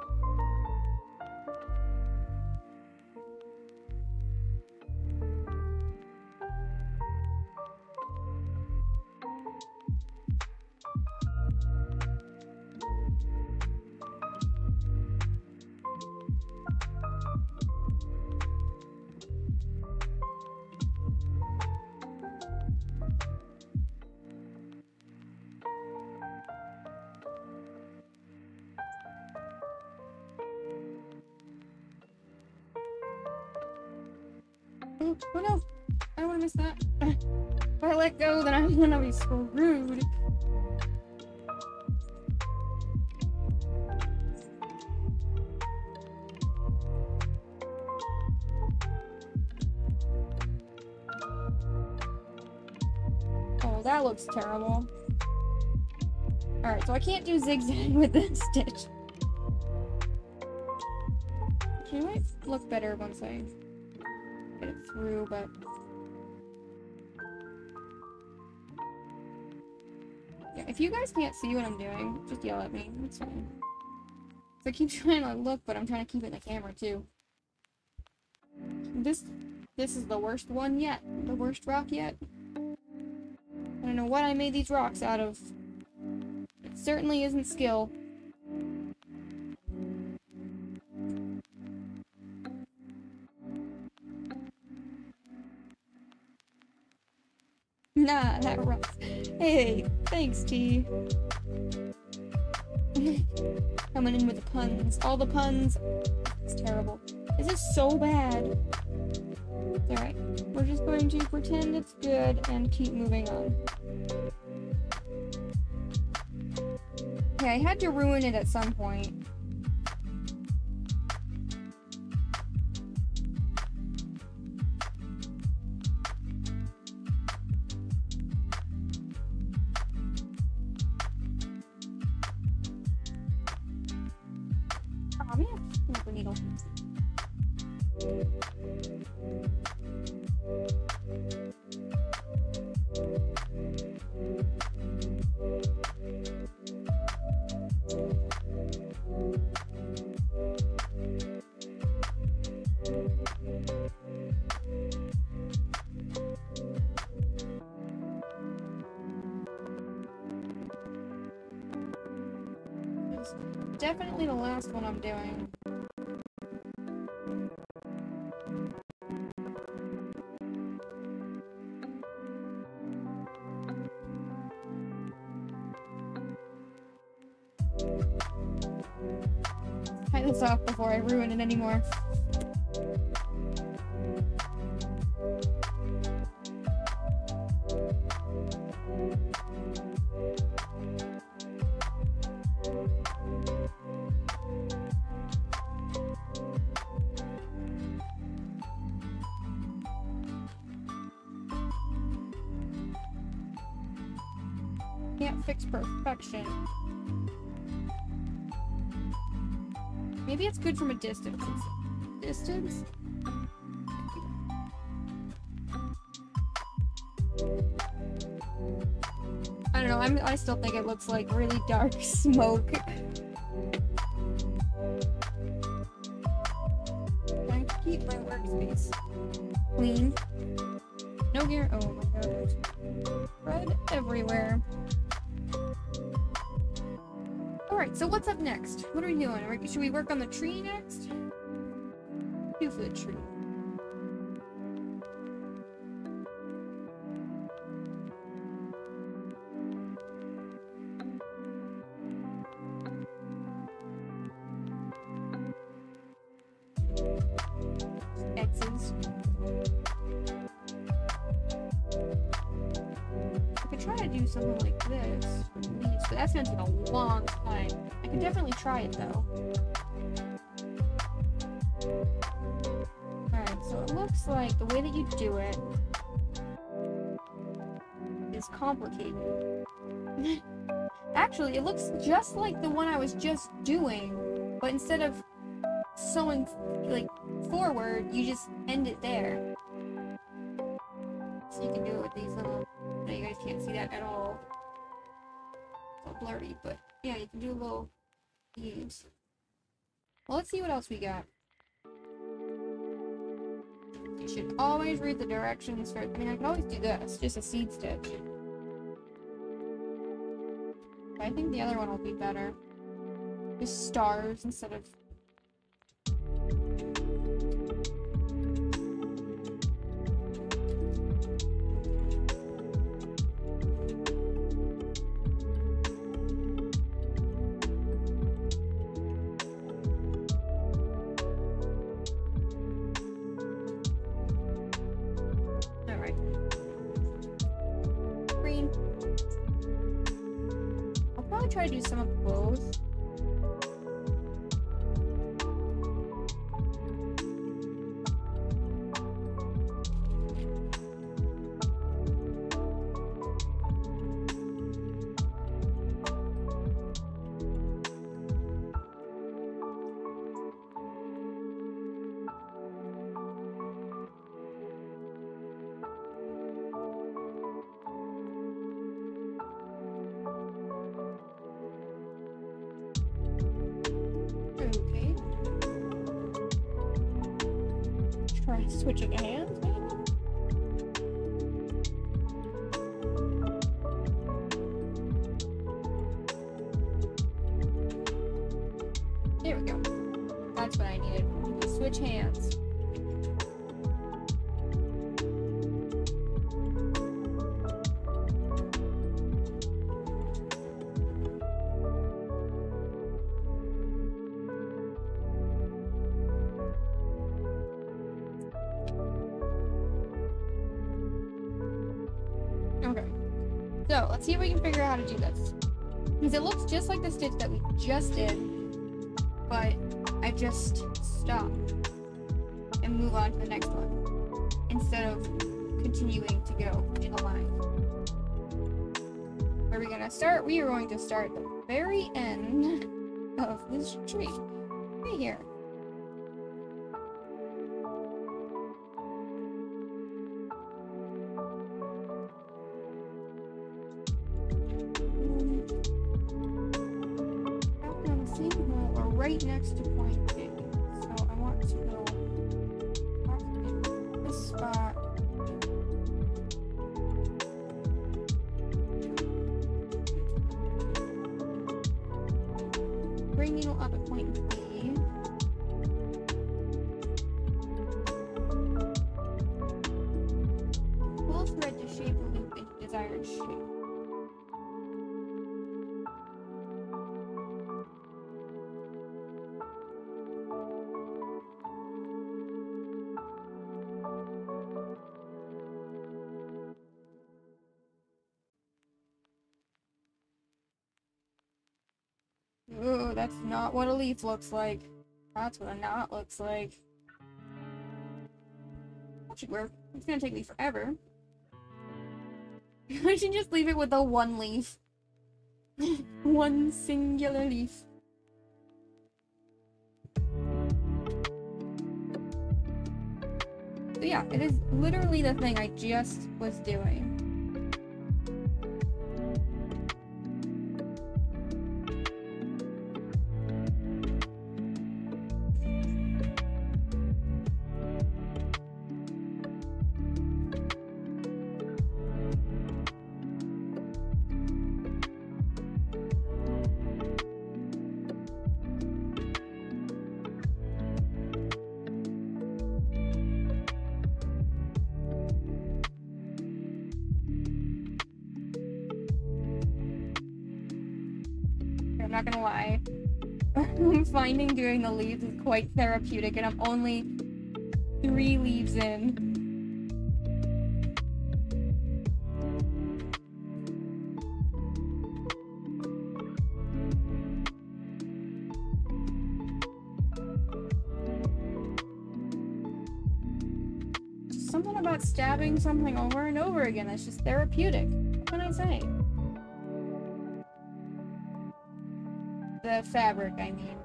Oh no! I don't want to miss that. If I let go, then I'm gonna be screwed. Oh, that looks terrible. Alright, so I can't do zigzag with this stitch. Actually, it might look better once I get it through, but yeah, if you guys can't see what I'm doing, just yell at me. It's fine. So I keep trying to look, but I'm trying to keep it in the camera too. This is the worst one yet. The worst rock yet. I don't know what I made these rocks out of. It certainly isn't skill. Nah, that rocks. Hey, thanks, T. Coming in with the puns. All the puns. It's terrible. This is so bad. It's alright. We're just going to pretend it's good and keep moving on. Okay, I had to ruin it at some point. Oh, man, I have needle. Definitely the last one I'm doing. Tie this off before I ruin it anymore. Can't fix perfection. Maybe it's good from a distance. Distance? I don't know, I still think it looks like really dark smoke. Trying to keep my workspace clean. No gear. Oh my god, there's red everywhere. Alright, so what's up next? What are we doing? Should we work on the tree next? Do for the tree. X's. I could try to do something like this with leaves, but that's gonna take a long time. I can definitely try it though. Alright, so it looks like the way that you do it is complicated. Actually, it looks just like the one I was just doing, but instead of sewing like forward, you just end it there. So you can do it with these little, no, you guys can't see that at all. It's all blurry, but yeah, you can do little leaves. Well, let's see what else we got. You should always read the directions first. I mean, I can always do this, just a seed stitch. But I think the other one will be better. Just stars instead of... Try to do some of both. Switching hands, maybe? There we go. That's what I needed. Switch hands. Okay. So, let's see if we can figure out how to do this. Because it looks just like the stitch that we just did, but I just stop and move on to the next one instead of continuing to go in a line. Where are we gonna start? We are going to start the very end of this tree. Right here. On the same hole or right next to point A. So I want to go in this spot. Bring needle up at point B. Pull thread to shape a loop into desired shape. Ooh, that's not what a leaf looks like. That's what a knot looks like. That should work. It's gonna take me forever. I should just leave it with the one leaf. One singular leaf. So yeah, it is literally the thing I just was doing. I'm not gonna lie. I'm finding doing the leaves is quite therapeutic, and I'm only 3 leaves in. Something about stabbing something over and over again that's just therapeutic. What can I say? The fabric, I mean.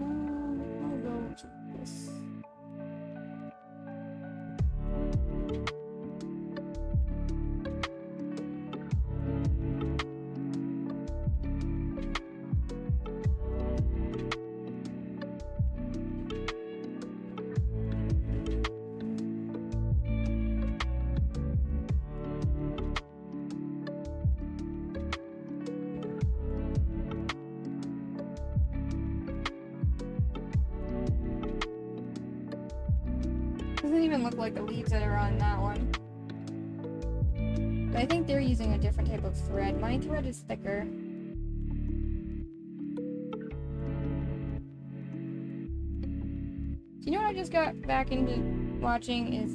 I'll go to this. Doesn't even look like the leaves that are on that one. But I think they're using a different type of thread. My thread is thicker. Do you know what I just got back into watching is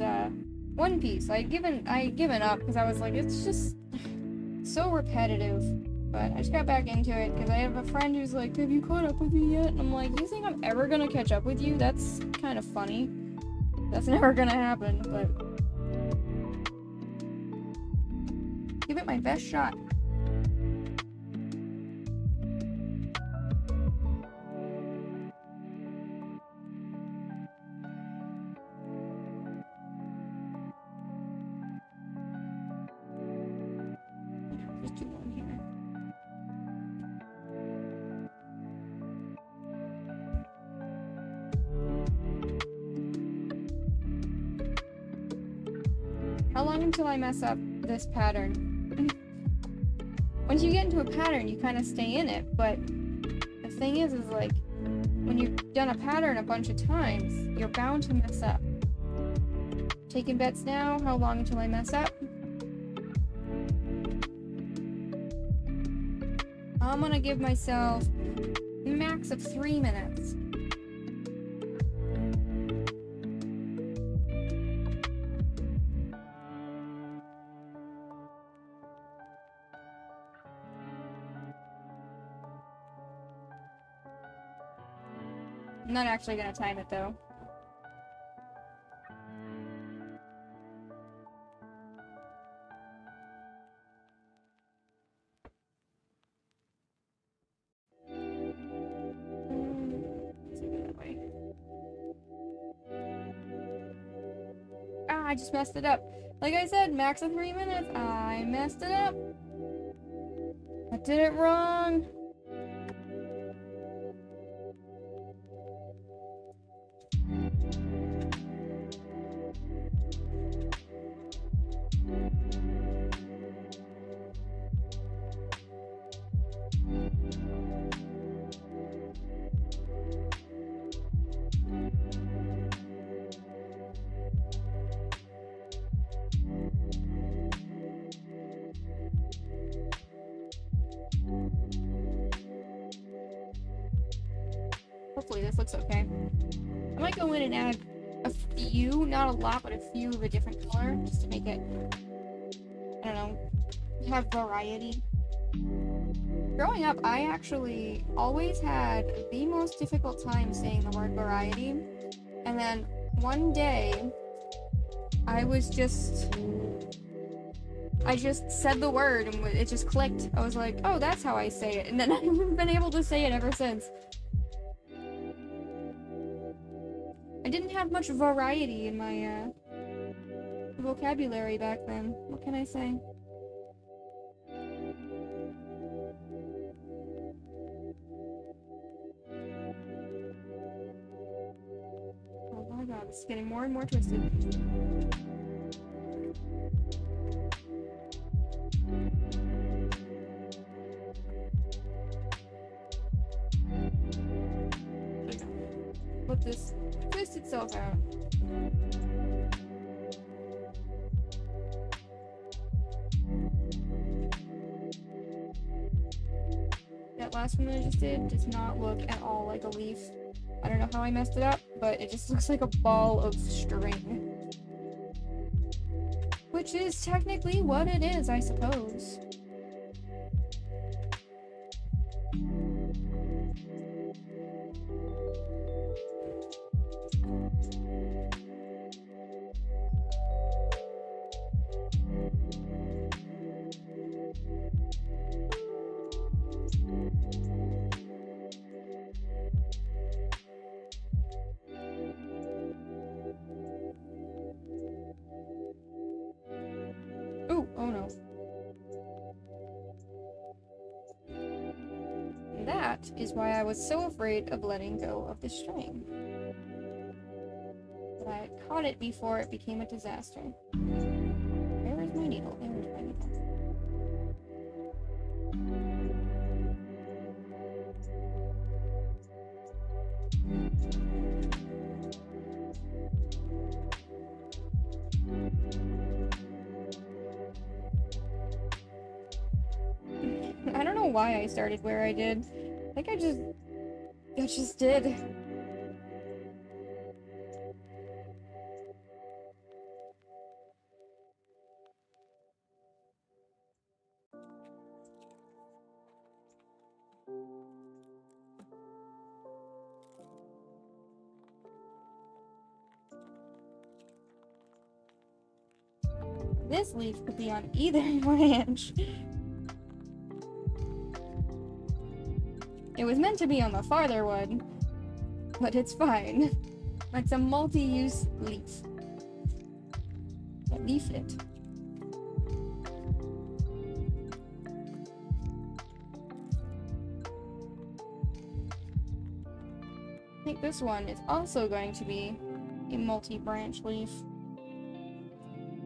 One Piece. I had given up because I was like, it's just so repetitive. But I just got back into it because I have a friend who's like, have you caught up with me yet? And I'm like, you think I'm ever gonna catch up with you? That's kind of funny. That's never gonna happen, but give it my best shot. Just do one here. How long until I mess up this pattern? Once you get into a pattern, you kind of stay in it, but the thing is like, when you've done a pattern a bunch of times, you're bound to mess up. Taking bets now, how long until I mess up? I'm gonna give myself a max of 3 minutes. I'm not actually gonna time it though. Let's go that way. Ah, I just messed it up. Like I said, max of 3 minutes. I messed it up. I did it wrong. Hopefully this looks okay. I might go in and add a few, not a lot, but a few of a different color, just to make it, I don't know, have variety. Growing up, I actually always had the most difficult time saying the word variety, and then one day, I just said the word, and it just clicked. I was like, oh, that's how I say it, and then I've been able to say it ever since. I didn't have much variety in my vocabulary back then. What can I say? Oh my god, it's getting more and more twisted. Let this twist itself out. That last one that I just did does not look at all like a leaf. I don't know how I messed it up, but it just looks like a ball of string. Which is technically what it is, I suppose. Ooh, oh no. That is why I was so afraid of letting go of the string. But I had caught it before it became a disaster. Where is my needle? There is my needle. I don't know why I started where I did. I think I just did. This leaf could be on either branch. It was meant to be on the farther one, but it's fine. It's a multi-use leaf. A leaflet. I think this one is also going to be a multi-branch leaf.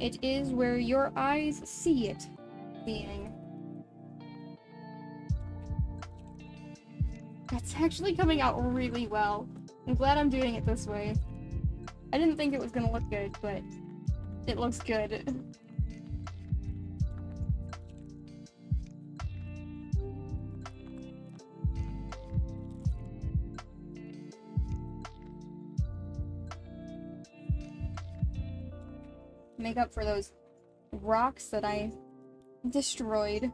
It is where your eyes see it being. That's actually coming out really well. I'm glad I'm doing it this way. I didn't think it was gonna look good, but it looks good. Make up for those rocks that I destroyed.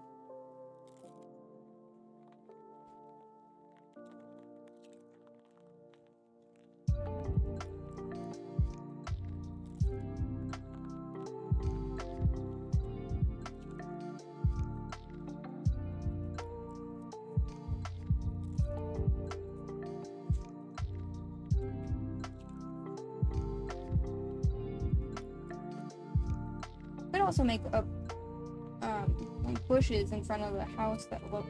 also make up like bushes in front of the house that look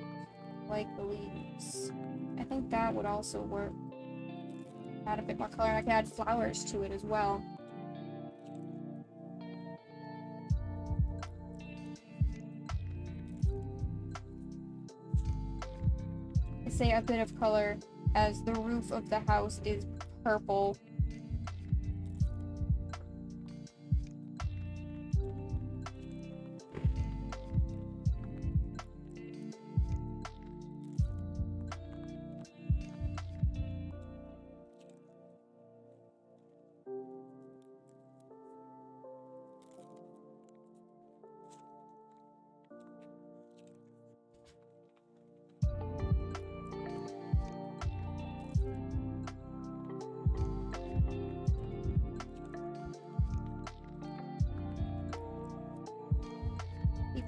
like the leaves. I think that would also work. Add a bit more color. I could add flowers to it as well. Say a bit of color as the roof of the house is purple.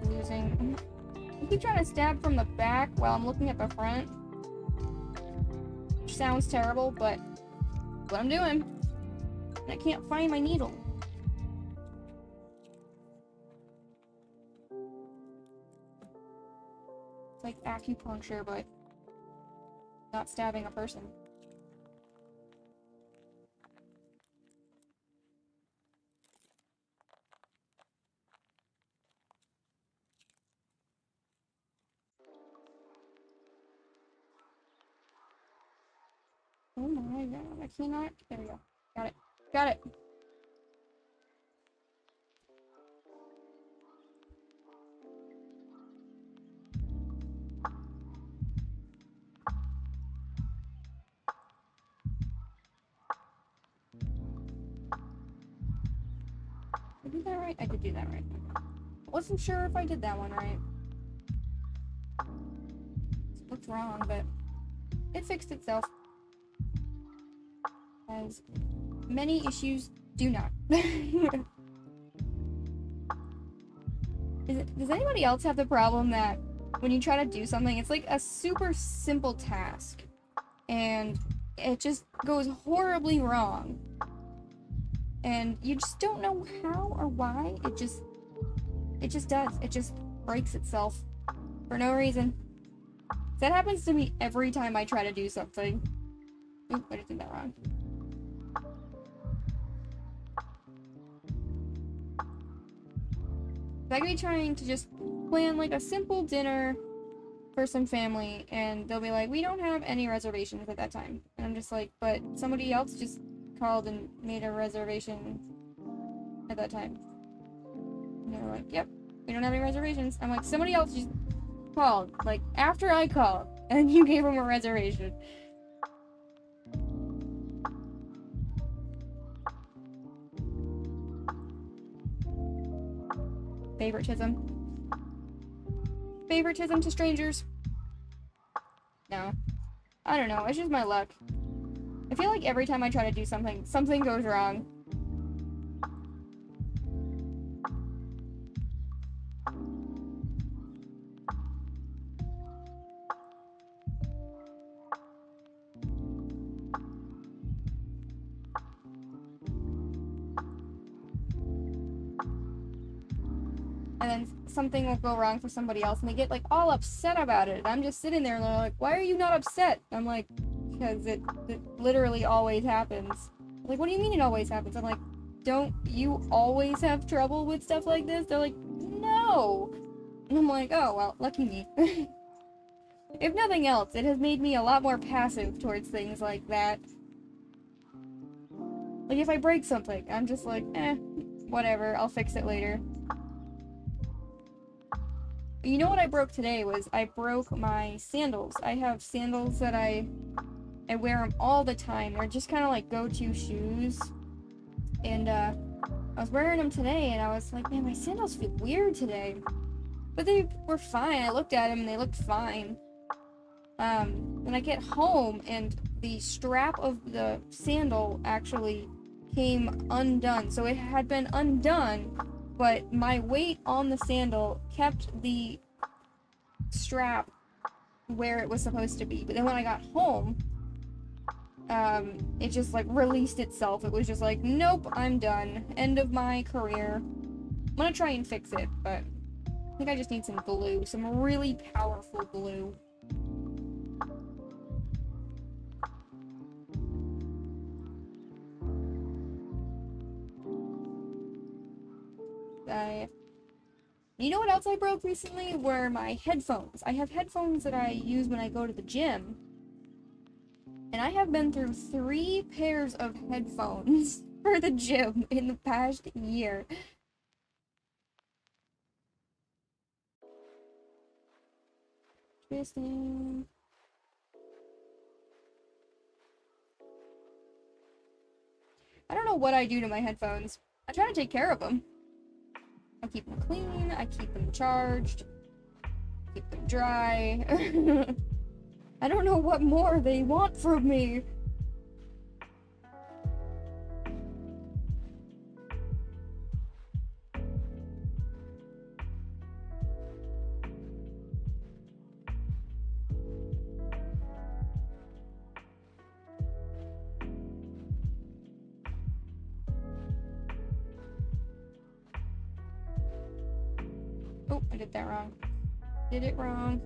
Losing. I keep trying to stab from the back while I'm looking at the front. Which sounds terrible, but what I'm doing. And I can't find my needle. It's like acupuncture, but not stabbing a person. Oh my god, I cannot. There we go. Got it. Got it. Did I do that right? I did do that right. Wasn't sure if I did that one right. It looked wrong, but it fixed itself. As many issues do not. Does anybody else have the problem that when you try to do something, it's like a super simple task and it just goes horribly wrong and you just don't know how or why? It just does. It just breaks itself for no reason. That happens to me every time I try to do something. Oop, I just did that wrong. I could be trying to just plan like a simple dinner for some family and they'll be like, we don't have any reservations at that time. And I'm just like, but somebody else just called and made a reservation at that time. And they're like, yep, we don't have any reservations. I'm like, somebody else just called, like after I called and you gave them a reservation. Favoritism. Favoritism to strangers. No. I don't know, it's just my luck. I feel like every time I try to do something, something goes wrong. And then something will go wrong for somebody else and they get like all upset about it. And I'm just sitting there and they're like, why are you not upset? I'm like, because it literally always happens. Like, what do you mean it always happens? I'm like, don't you always have trouble with stuff like this? They're like, no. And I'm like, oh, well, lucky me. If nothing else, it has made me a lot more passive towards things like that. Like, if I break something, I'm just like, whatever, I'll fix it later. You know what I broke today was I broke my sandals. I have sandals that I wear them all the time. They're just kind of like go-to shoes. And I was wearing them today and I was like, man, my sandals feel weird today. But they were fine. I looked at them and they looked fine. Then I get home and the strap of the sandal actually came undone. So it had been undone, but my weight on the sandal kept the strap where it was supposed to be. But then when I got home, it just like released itself. It was just like, nope, I'm done. End of my career. I'm gonna try and fix it, but I think I just need some glue. Some really powerful glue. You know what else I broke recently? Were my headphones. I have headphones that I use when I go to the gym. And I have been through 3 pairs of headphones for the gym in the past year. Twisting. I don't know what I do to my headphones. I try to take care of them. I keep them clean, I keep them charged, keep them dry. I don't know what more they want from me. Oh, I did that wrong. Did it wrong.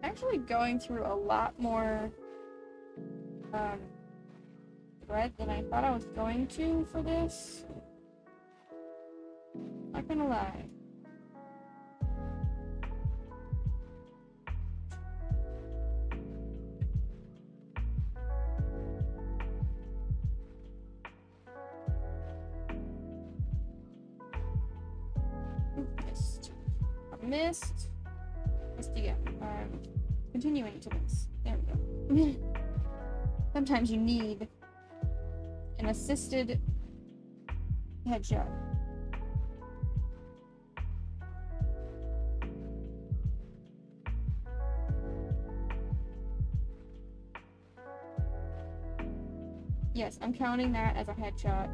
Actually going through a lot more thread than I thought I was going to for this. Not gonna lie. Missed. I missed. Missed again. Continuing to miss. There we go. Sometimes you need an assisted headshot. Yes, I'm counting that as a headshot.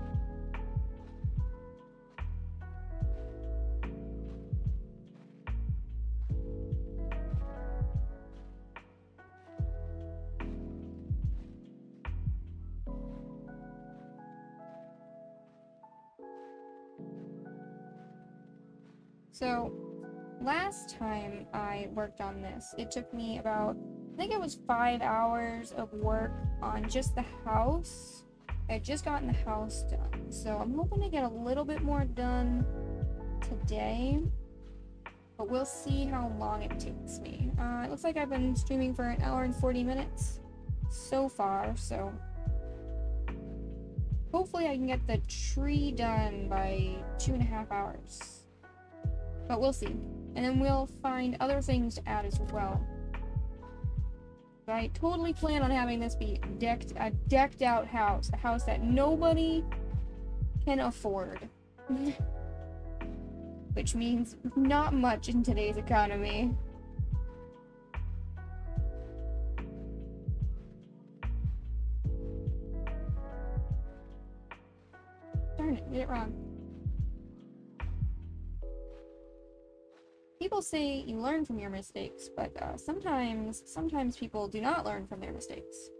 So, last time I worked on this, it took me about, I think it was 5 hours of work on just the house. I had just gotten the house done, so I'm hoping to get a little bit more done today, but we'll see how long it takes me. It looks like I've been streaming for 1 hour and 40 minutes so far, so hopefully I can get the tree done by 2.5 hours. But we'll see. And then we'll find other things to add as well. But I totally plan on having this be a decked out house. A house that nobody can afford. Which means not much in today's economy. Darn it, did it wrong. People say you learn from your mistakes, but sometimes people do not learn from their mistakes.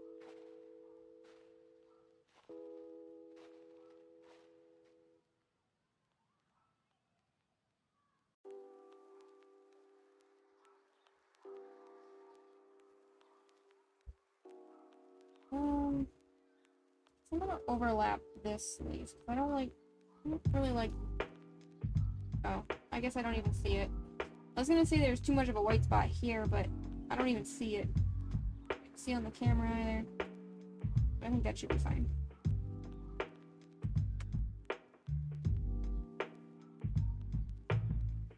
So I'm gonna overlap this sleeve. I don't really like. Oh, I guess I don't even see it. I was gonna say there's too much of a white spot here, but I don't even see it. I don't see it on the camera either. But I think that should be fine.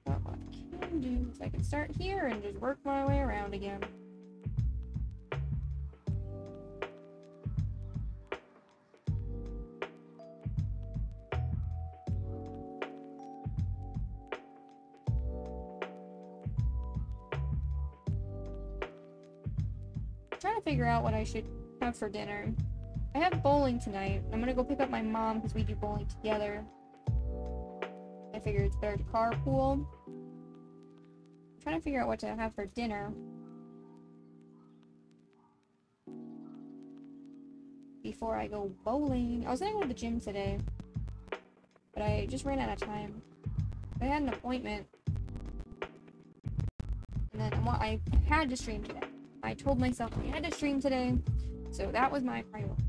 But what I can do is I can start here and just work my way around again. Trying to figure out what I should have for dinner. I have bowling tonight. I'm gonna go pick up my mom because we do bowling together. I figure it's better to carpool. I'm trying to figure out what to have for dinner before I go bowling. I was gonna go to the gym today, but I just ran out of time. I had an appointment, and then I had to stream today. I told myself I had to stream today, so that was my priority.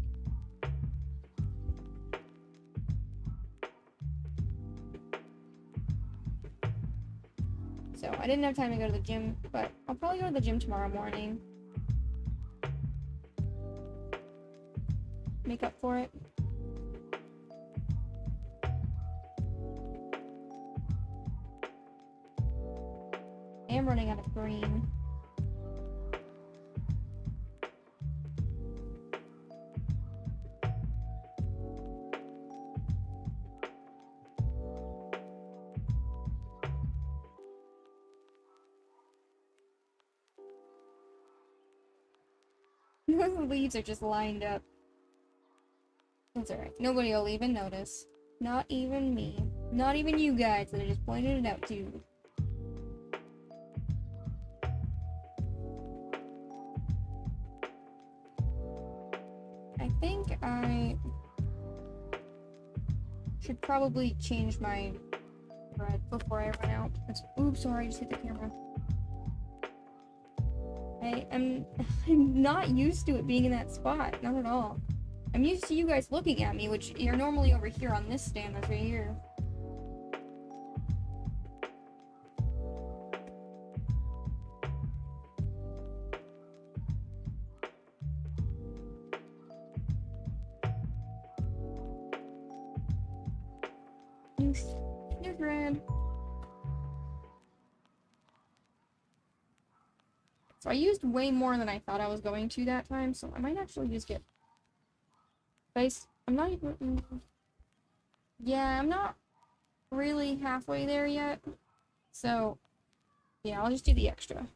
So I didn't have time to go to the gym, but I'll probably go to the gym tomorrow morning. Make up for it. I am running out of green. The leaves are just lined up. That's alright. Nobody will even notice. Not even me. Not even you guys that I just pointed it out to you. I think I should probably change my thread before I run out. Oops, sorry, I just hit the camera. I'm not used to it being in that spot. Not at all. I'm used to you guys looking at me, which you're normally over here on this stand that's right here. New thread. So I used way more than I thought I was going to that time, so I might actually just get... I'm not even... Yeah, I'm not really halfway there yet. So, yeah, I'll just do the extra.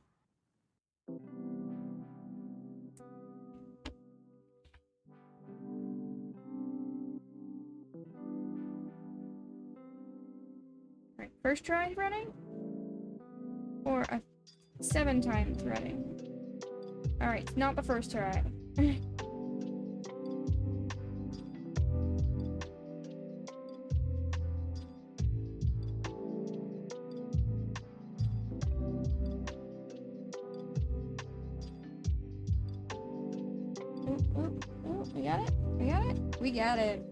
Alright, first try threading? Or a 7-time threading? Alright, not the first try. We got it? We got it? We got it.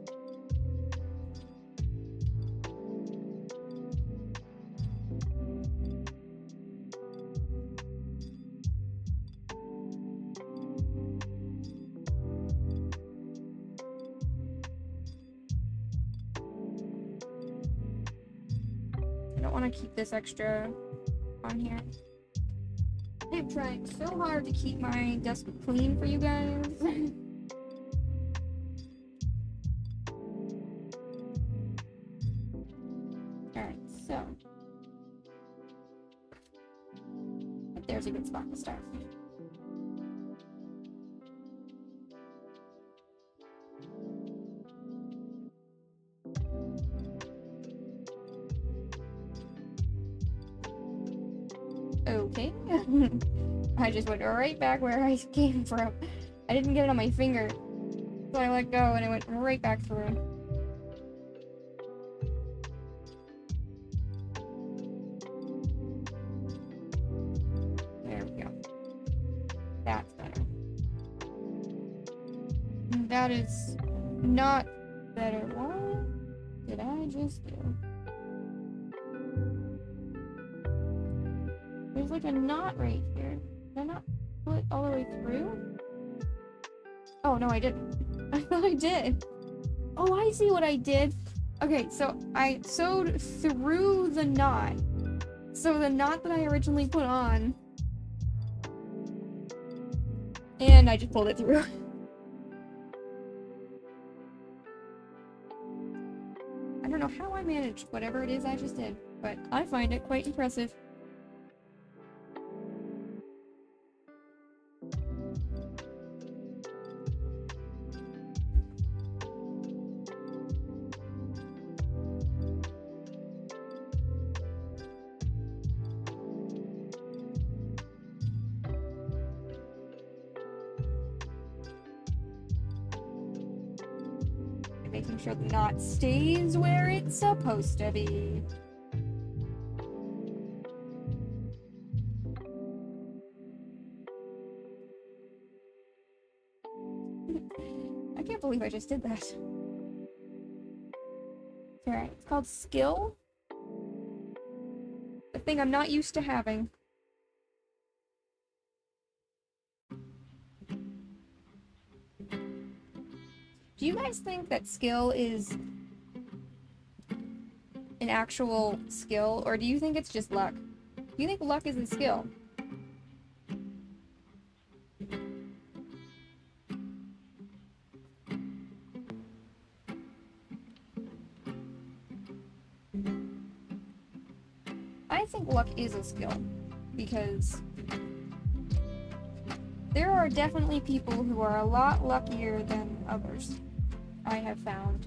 I don't want to keep this extra on here. I'm trying so hard to keep my desk clean for you guys. Alright, so. But there's a good spot to start. Okay. I just went right back where I came from. I didn't get it on my finger. So I let go and it went right back through. There we go. That's better. That is not better. What did I just do? There's like a knot right here. Did I not pull it all the way through? Oh, no, I didn't. I thought I did. Oh, I see what I did. Okay, so I sewed through the knot. So the knot that I originally put on. And I just pulled it through. I don't know how I managed whatever it is I just did, but I find it quite impressive. making sure the knot stays where it's supposed to be. I can't believe I just did that. Alright, it's called skill. The thing I'm not used to having. Do you guys think that skill is an actual skill, or do you think it's just luck? Do you think luck is a skill? I think luck is a skill, because there are definitely people who are a lot luckier than others, I have found.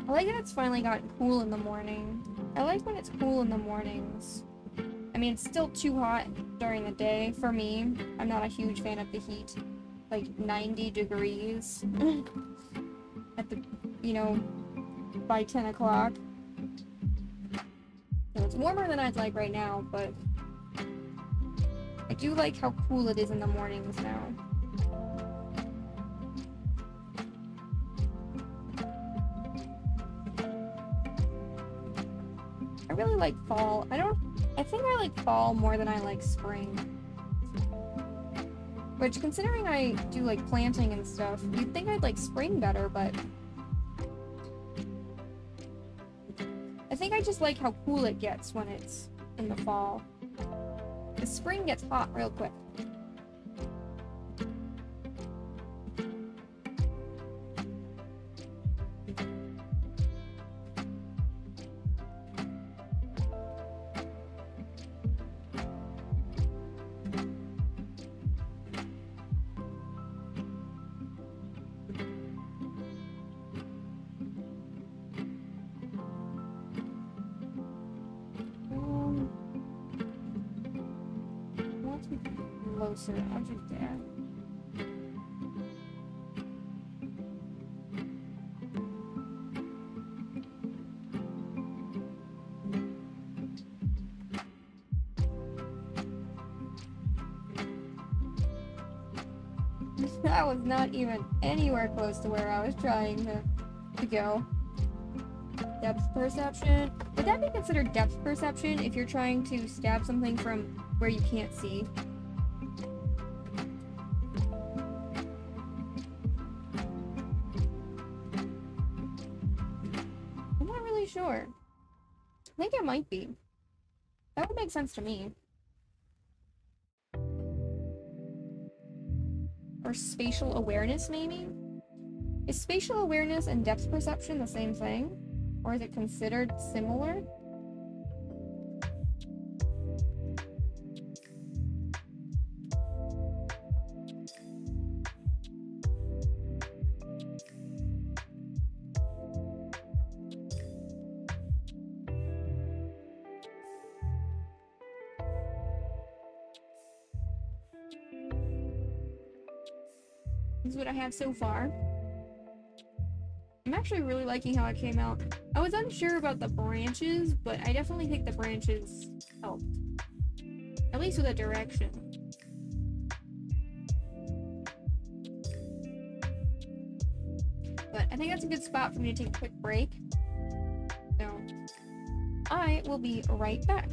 I like that it's finally gotten cool in the morning. I like when it's cool in the mornings. I mean, it's still too hot during the day for me. I'm not a huge fan of the heat. Like 90 degrees at the, you know, by 10 o'clock. So it's warmer than I'd like right now, but I do like how cool it is in the mornings now. I really like fall. I think I like fall more than I like spring. Which, considering I do like planting and stuff, you'd think I'd like spring better, but I think I just like how cool it gets when it's in the fall. The spring gets hot real quick. Closer, I'll do that. That was not even anywhere close to where I was trying to go. Depth perception. Would that be considered depth perception if you're trying to stab something from where you can't see? I'm not really sure. I think it might be. That would make sense to me. Or spatial awareness, maybe? Is spatial awareness and depth perception the same thing? Or is it considered similar? This is what I have so far. I'm actually really liking how it came out. I was unsure about the branches, but I definitely think the branches helped. At least with a direction. But I think that's a good spot for me to take a quick break. So, I will be right back.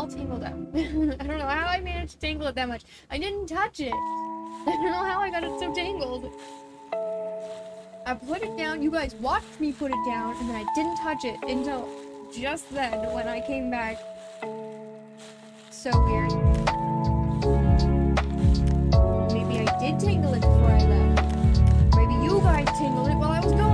all tangled up. I don't know how I managed to tangle it that much. I didn't touch it. I don't know how I got it so tangled. I put it down, you guys watched me put it down, and then I didn't touch it until just then when I came back. So weird. Maybe I did tangle it before I left. Maybe you guys tangled it while I was gone.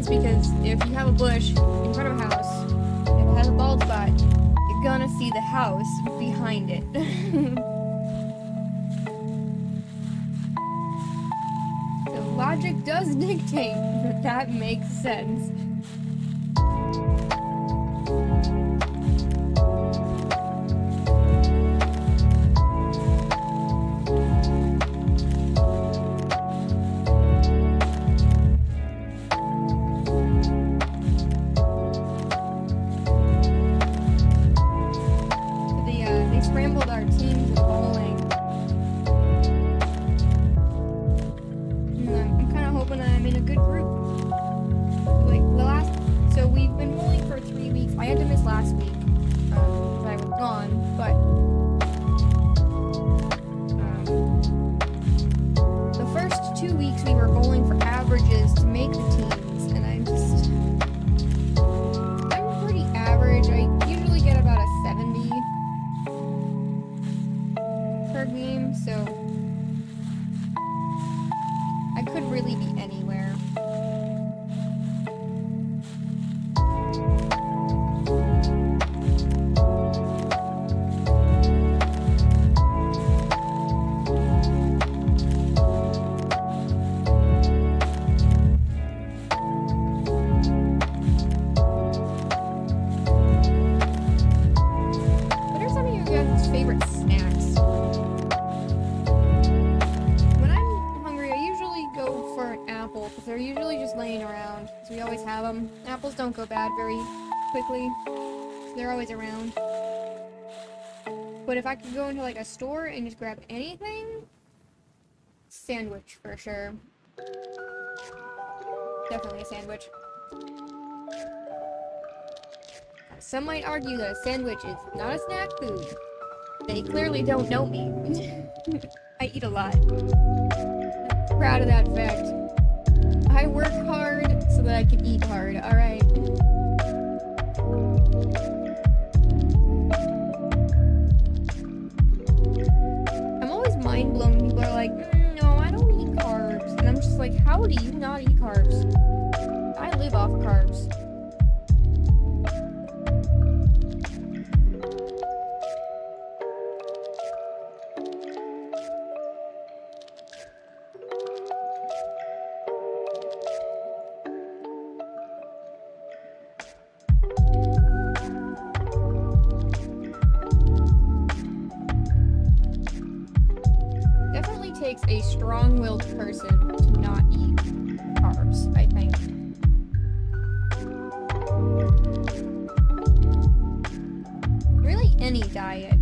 Because if you have a bush in front of a house, if it has a bald spot, you're gonna see the house behind it. So logic does dictate that that makes sense. Apples don't go bad very quickly, so they're always around. But if I could go into like a store and just grab anything, sandwich for sure. Definitely a sandwich. Some might argue that a sandwich is not a snack food. They clearly don't know me. I eat a lot. I'm proud of that fact. I work hard so that I can eat hard, alright? I'm always mind blown when people are like, no, I don't eat carbs. And I'm just like, how do you not eat carbs? I live off carbs. Takes a strong-willed person to not eat carbs, I think. Really, any diet.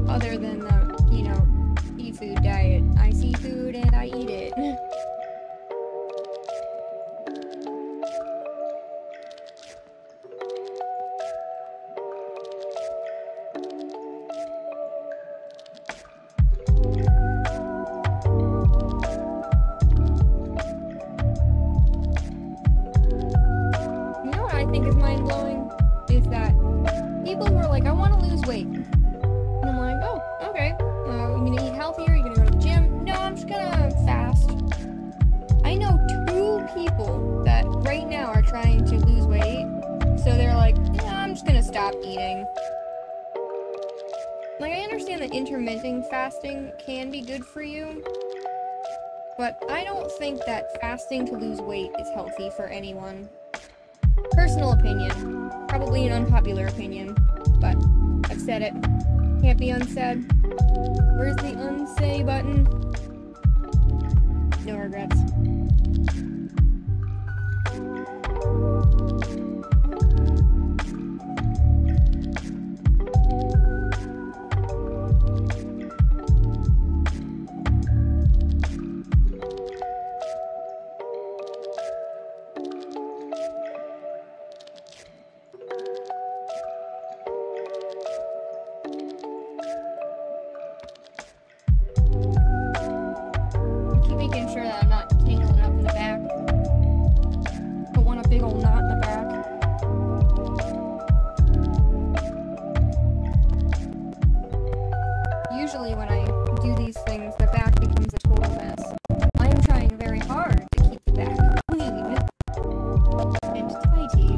Other than the, you know, seafood diet. I see food and I eat it. Fasting can be good for you, But I don't think that fasting to lose weight is healthy for anyone. Personal opinion. Probably an unpopular opinion, but I've said it. Can't be unsaid. Where's the unsay button? No regrets. Making sure that I'm not tangling up in the back. Don't want a big old knot in the back. Usually when I do these things, the back becomes a total mess. I am trying very hard to keep the back clean and tidy.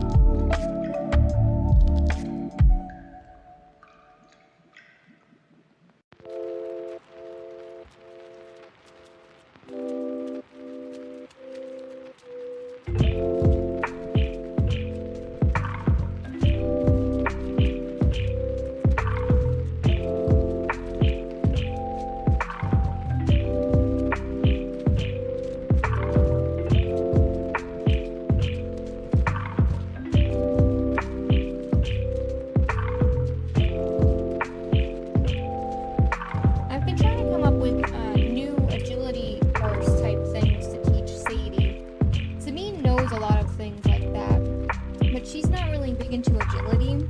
Into agility,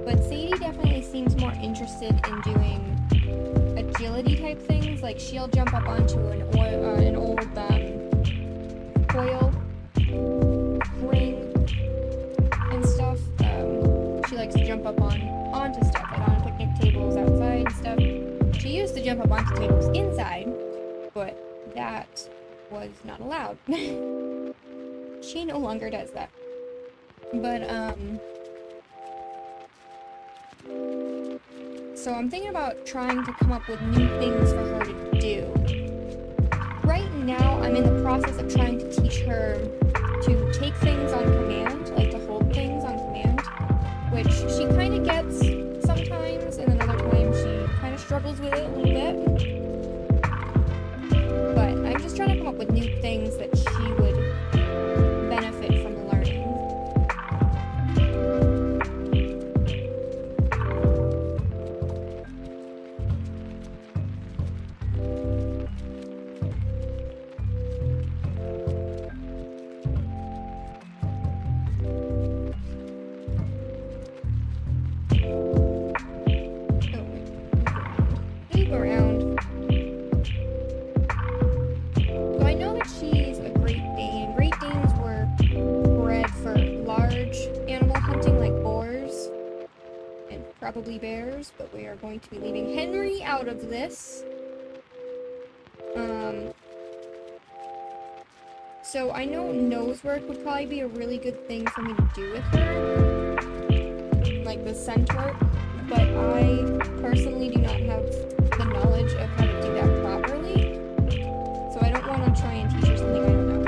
but Sadie definitely seems more interested in doing agility type things. Like she'll jump up onto an old coil ring and stuff. She likes to jump up onto stuff, like on picnic tables outside and stuff. She used to jump up onto tables inside, but that was not allowed. She no longer does that. But so I'm thinking about trying to come up with new things for her to do. Right now, I'm in the process of trying to teach her to take things on command, like to hold things on command, which she kind of gets sometimes, and then other times she kind of struggles with it a little bit. But I'm just trying to come up with new things that she would benefit from learning. Around. So I know that she's a Great Dane. Great Danes were bred for large animal hunting like boars and probably bears, but we are going to be leaving Henry out of this. So I know nose work would probably be a really good thing for me to do with her, like the scent work, but I personally do not have the knowledge of how to do that properly, so I don't want to try and teach her something I don't know.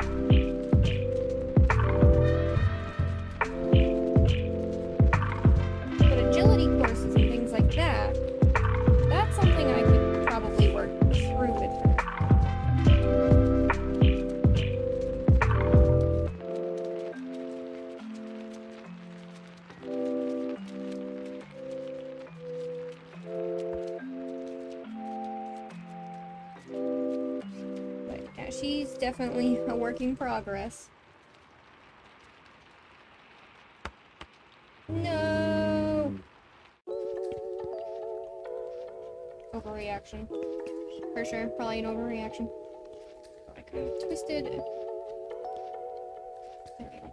But agility courses and things like that, that's something I could probably work through with her. She's definitely a work in progress. No! Overreaction. For sure, probably an overreaction. I kind of twisted. There we go.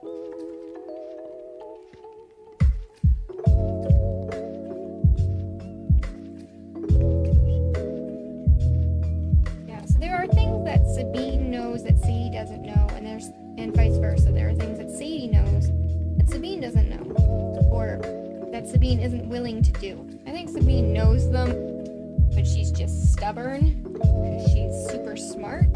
There are things that Sabine knows that Sadie doesn't know, and vice versa. There are things that Sadie knows that Sabine doesn't know, or that Sabine isn't willing to do. I think Sabine knows them, but she's just stubborn, because she's super smart.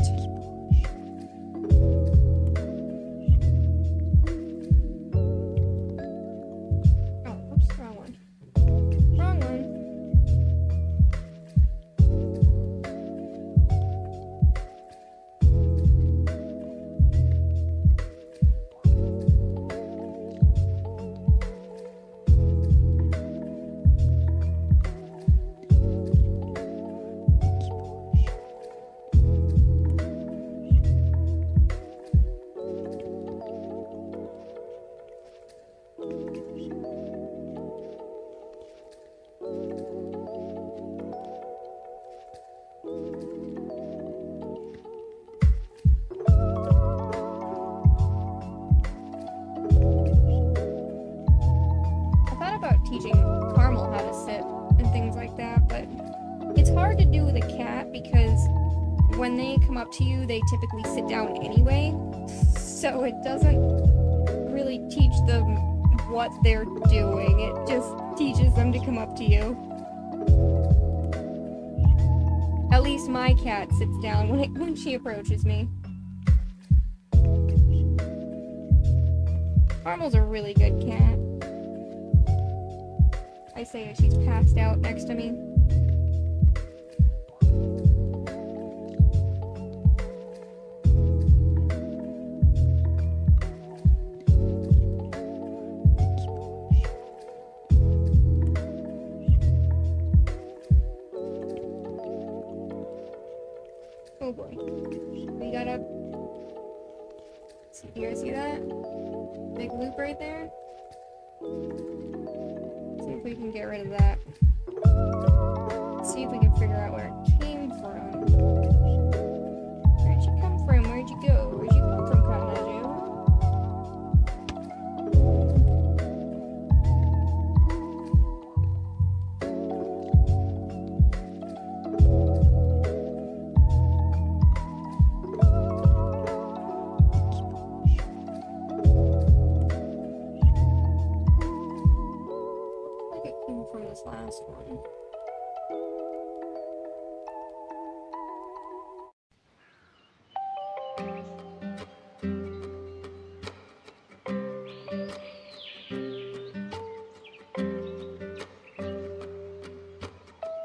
about teaching Carmel how to sit and things like that, but it's hard to do with a cat because when they come up to you, they typically sit down anyway, so it doesn't really teach them what they're doing. It just teaches them to come up to you. At least my cat sits down when she approaches me. Carmel's a really good cat. I say as she's passed out next to me. Oh boy. We gotta... Do you guys see that? Big loop right there? See if we can get rid of that. See if we can figure out where it came from. Where'd you come from? Where'd you go? Where'd you come from, Cotton Eye Joe? From this last one.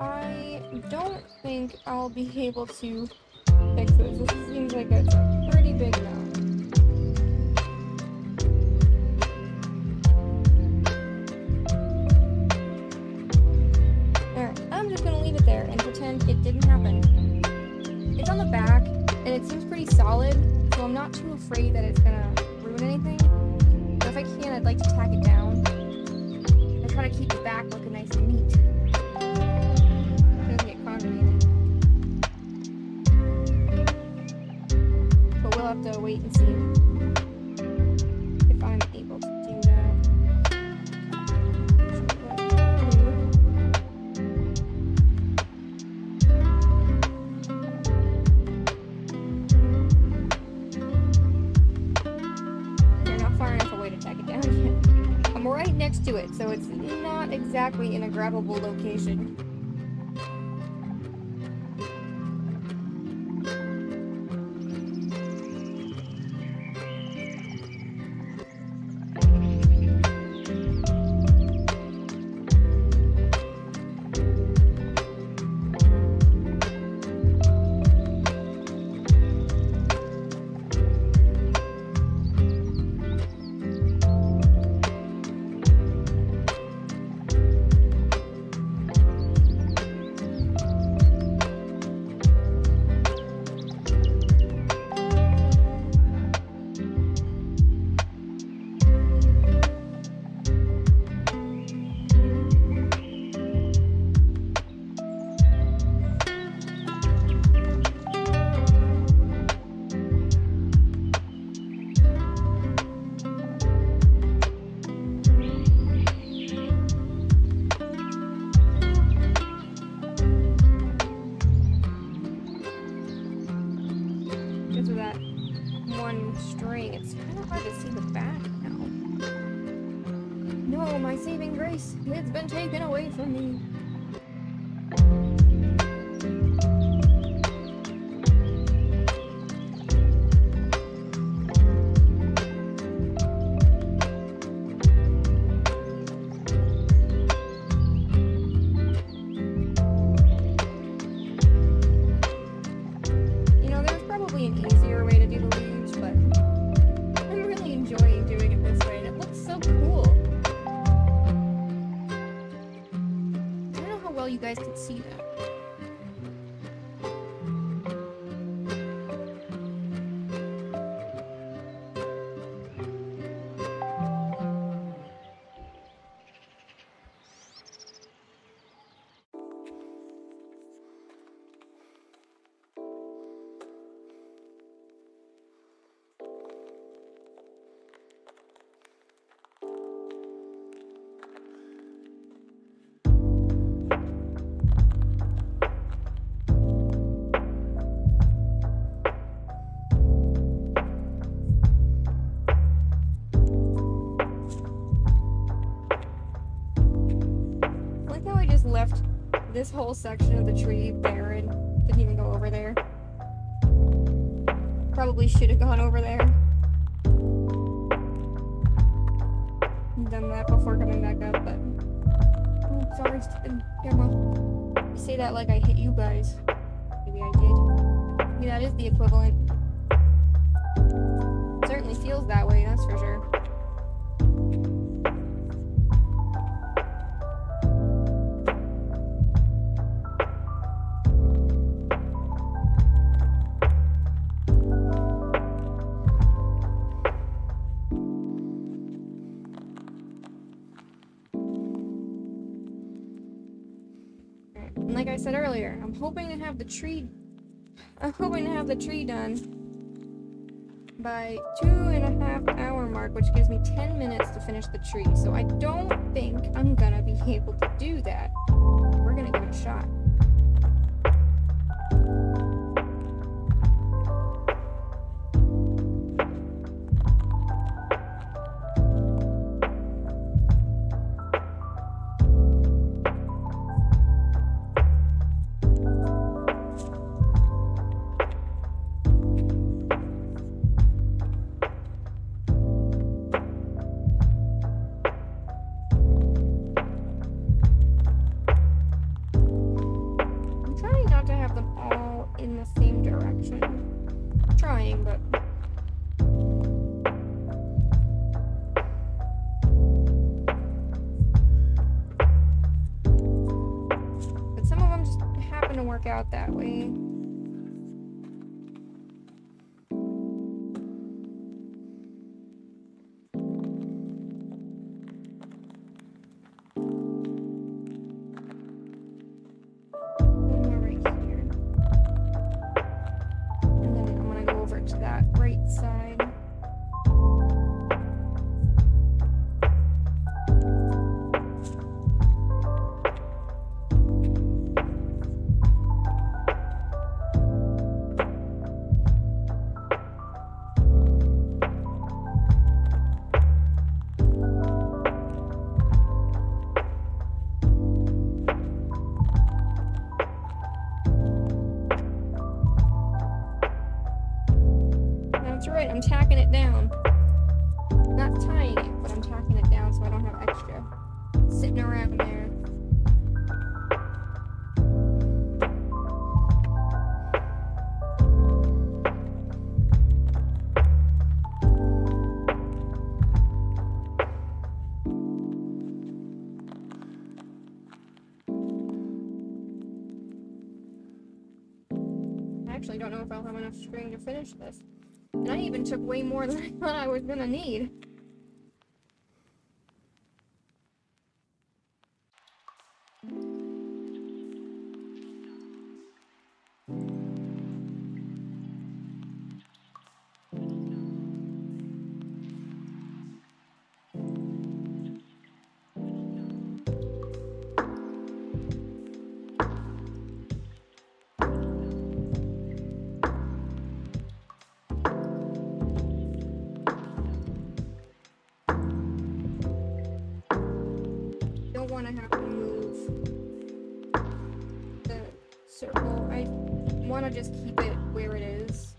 I don't think I'll be able to fix this. This seems like it's a pretty big knot. And pretend it didn't happen. It's on the back, and it seems pretty solid, so I'm not too afraid that it's gonna ruin anything. But if I can, I'd like to tack it down. I try to keep the back looking nice and neat. It doesn't get convoluted. But we'll have to wait and see if I'm able to do that. I'm right next to it, so it's not exactly in a grabbable location. String. It's kind of hard to see the back now. No, my saving grace. It's been taken away from me. You know, there's probably an easier way to do the leaves, but I'm really enjoying doing it this way, and it looks so cool. I don't know how well you guys can see that. left this whole section of the tree barren. Didn't even go over there. Probably should have gone over there. Done that before coming back up, but... Oh, sorry, stupid camera. You say that like I hit you guys. Maybe I did. Maybe that is the equivalent. It certainly feels that way, that's for sure. And like I said earlier, I'm hoping to have the tree done by 2.5 hour mark, which gives me 10 minutes to finish the tree. So I don't think I'm gonna be able to do that. We're gonna give it a shot. Out that way. One right here. And then I'm gonna go over to that right side. That's right, I'm tacking it down. Not tying it, but I'm tacking it down so I don't have extra sitting around there. I actually don't know if I'll have enough string to finish this. And I even took way more than I thought I was gonna need. Want to have to move the circle. I want to just keep it where it is.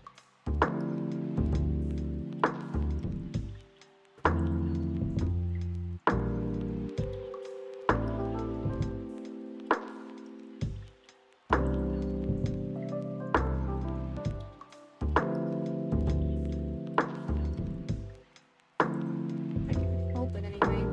I can hope it anyway.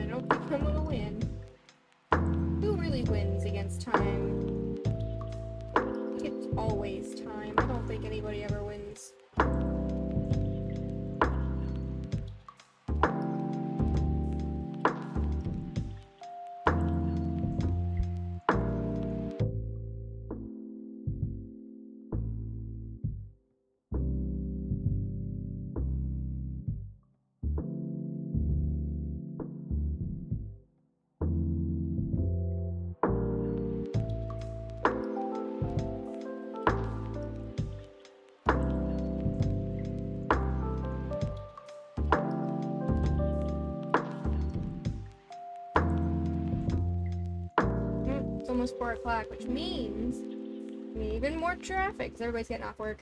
I don't think I'm gonna win. Who really wins against time? I think it's always time. I don't think anybody ever wins almost 4 o'clock, which means even more traffic because everybody's getting off work.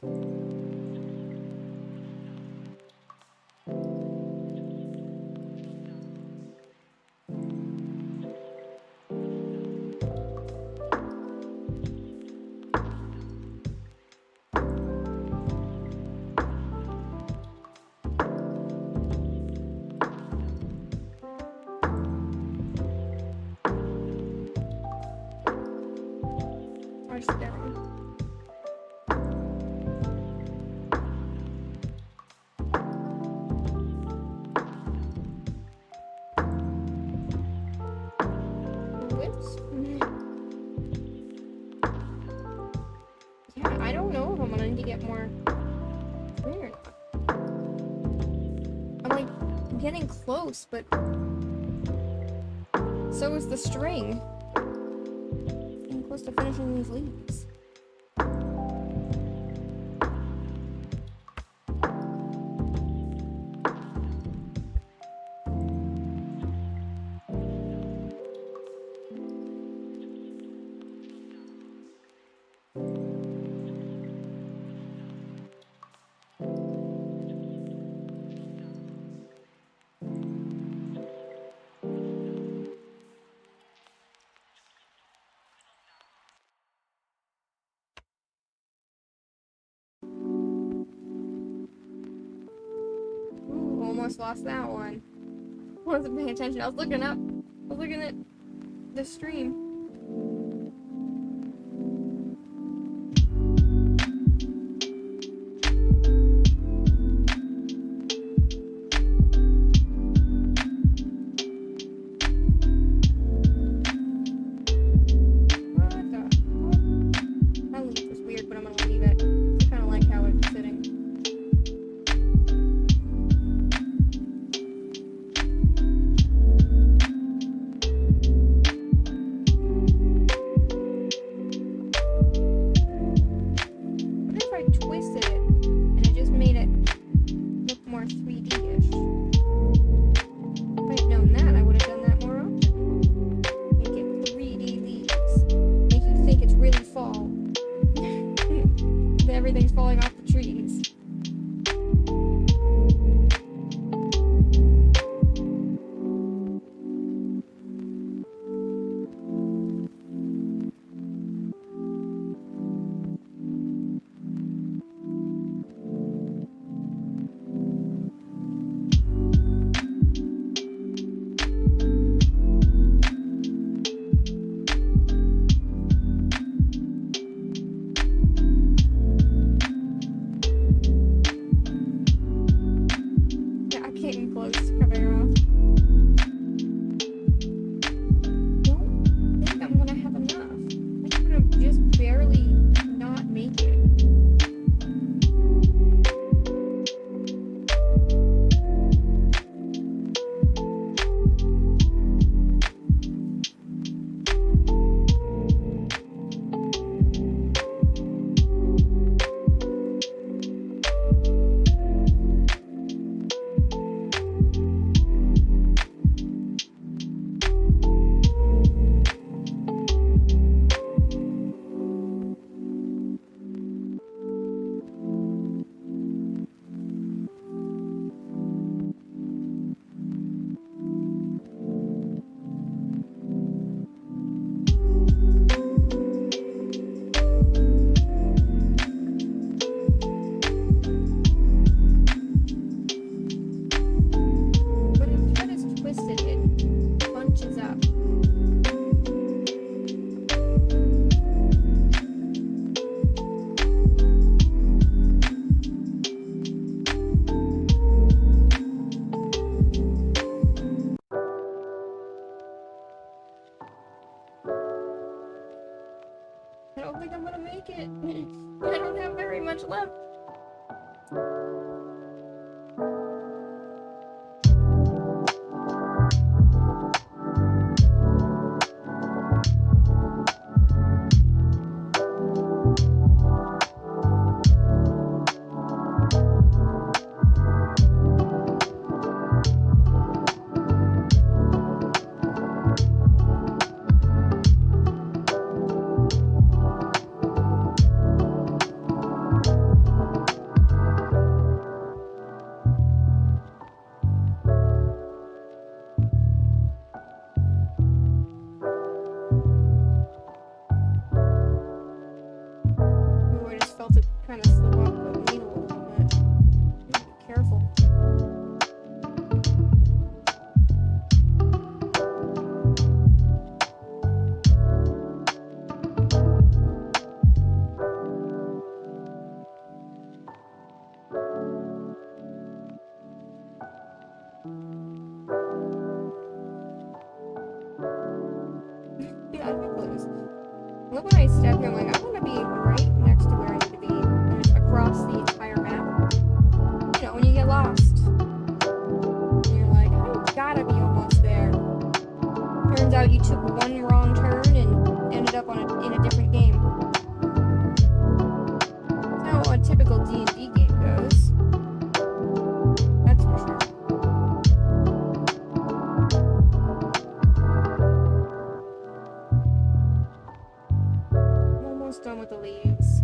Yeah, I don't know if I'm gonna need to get more string or not. I'm like getting close, but so is the string. I'm close to finishing these leaves. Ooh, almost lost that one. Wasn't paying attention. I was looking up. I was looking at the stream. Everything's falling off the trees. I don't think I'm gonna make it. I don't have very much left. kind of slip off the needle a little bit. Be careful. Yeah, I'd be close. Look, when I step here, I'm like, I want to be right next to where I need to be, and it's across the entire map. You know, when you get lost, and you're like, I gotta be almost there. Turns out you took one wrong turn and ended up in a different game. That's not how a typical D&D game goes. That's for sure. I'm almost done with the leaves.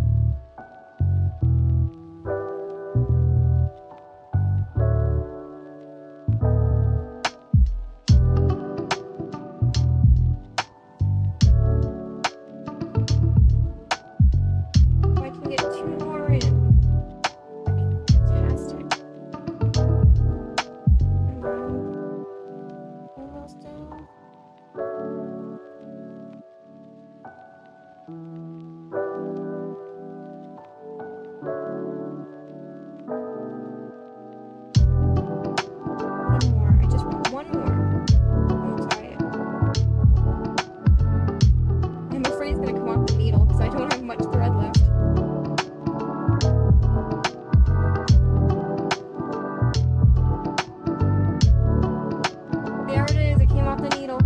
If I can get 2 more in, that'd be fantastic. Almost done. One more. I just want one more. I'll try it. I'm afraid it's gonna come off the needle because I don't have much thread left. There it is. It came off the needle.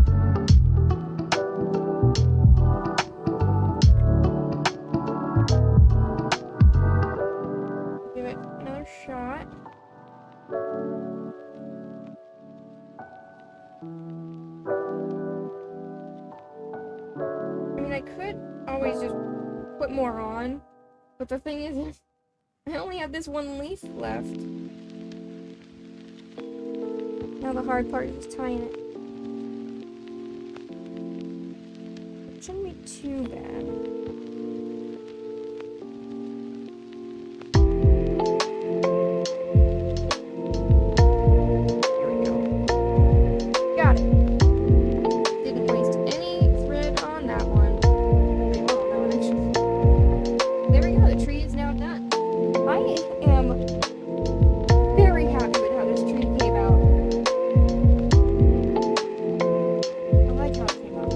Give it another shot. I mean, I could always just put more on, but the thing is, I only have this one leaf left. Now the hard part is tying it. It shouldn't be too bad. Here we go. Got it. Didn't waste any thread on that one. Pretty well on that one, actually. There we go. The tree is now done. I am very happy with how this tree came out. I like how it came out.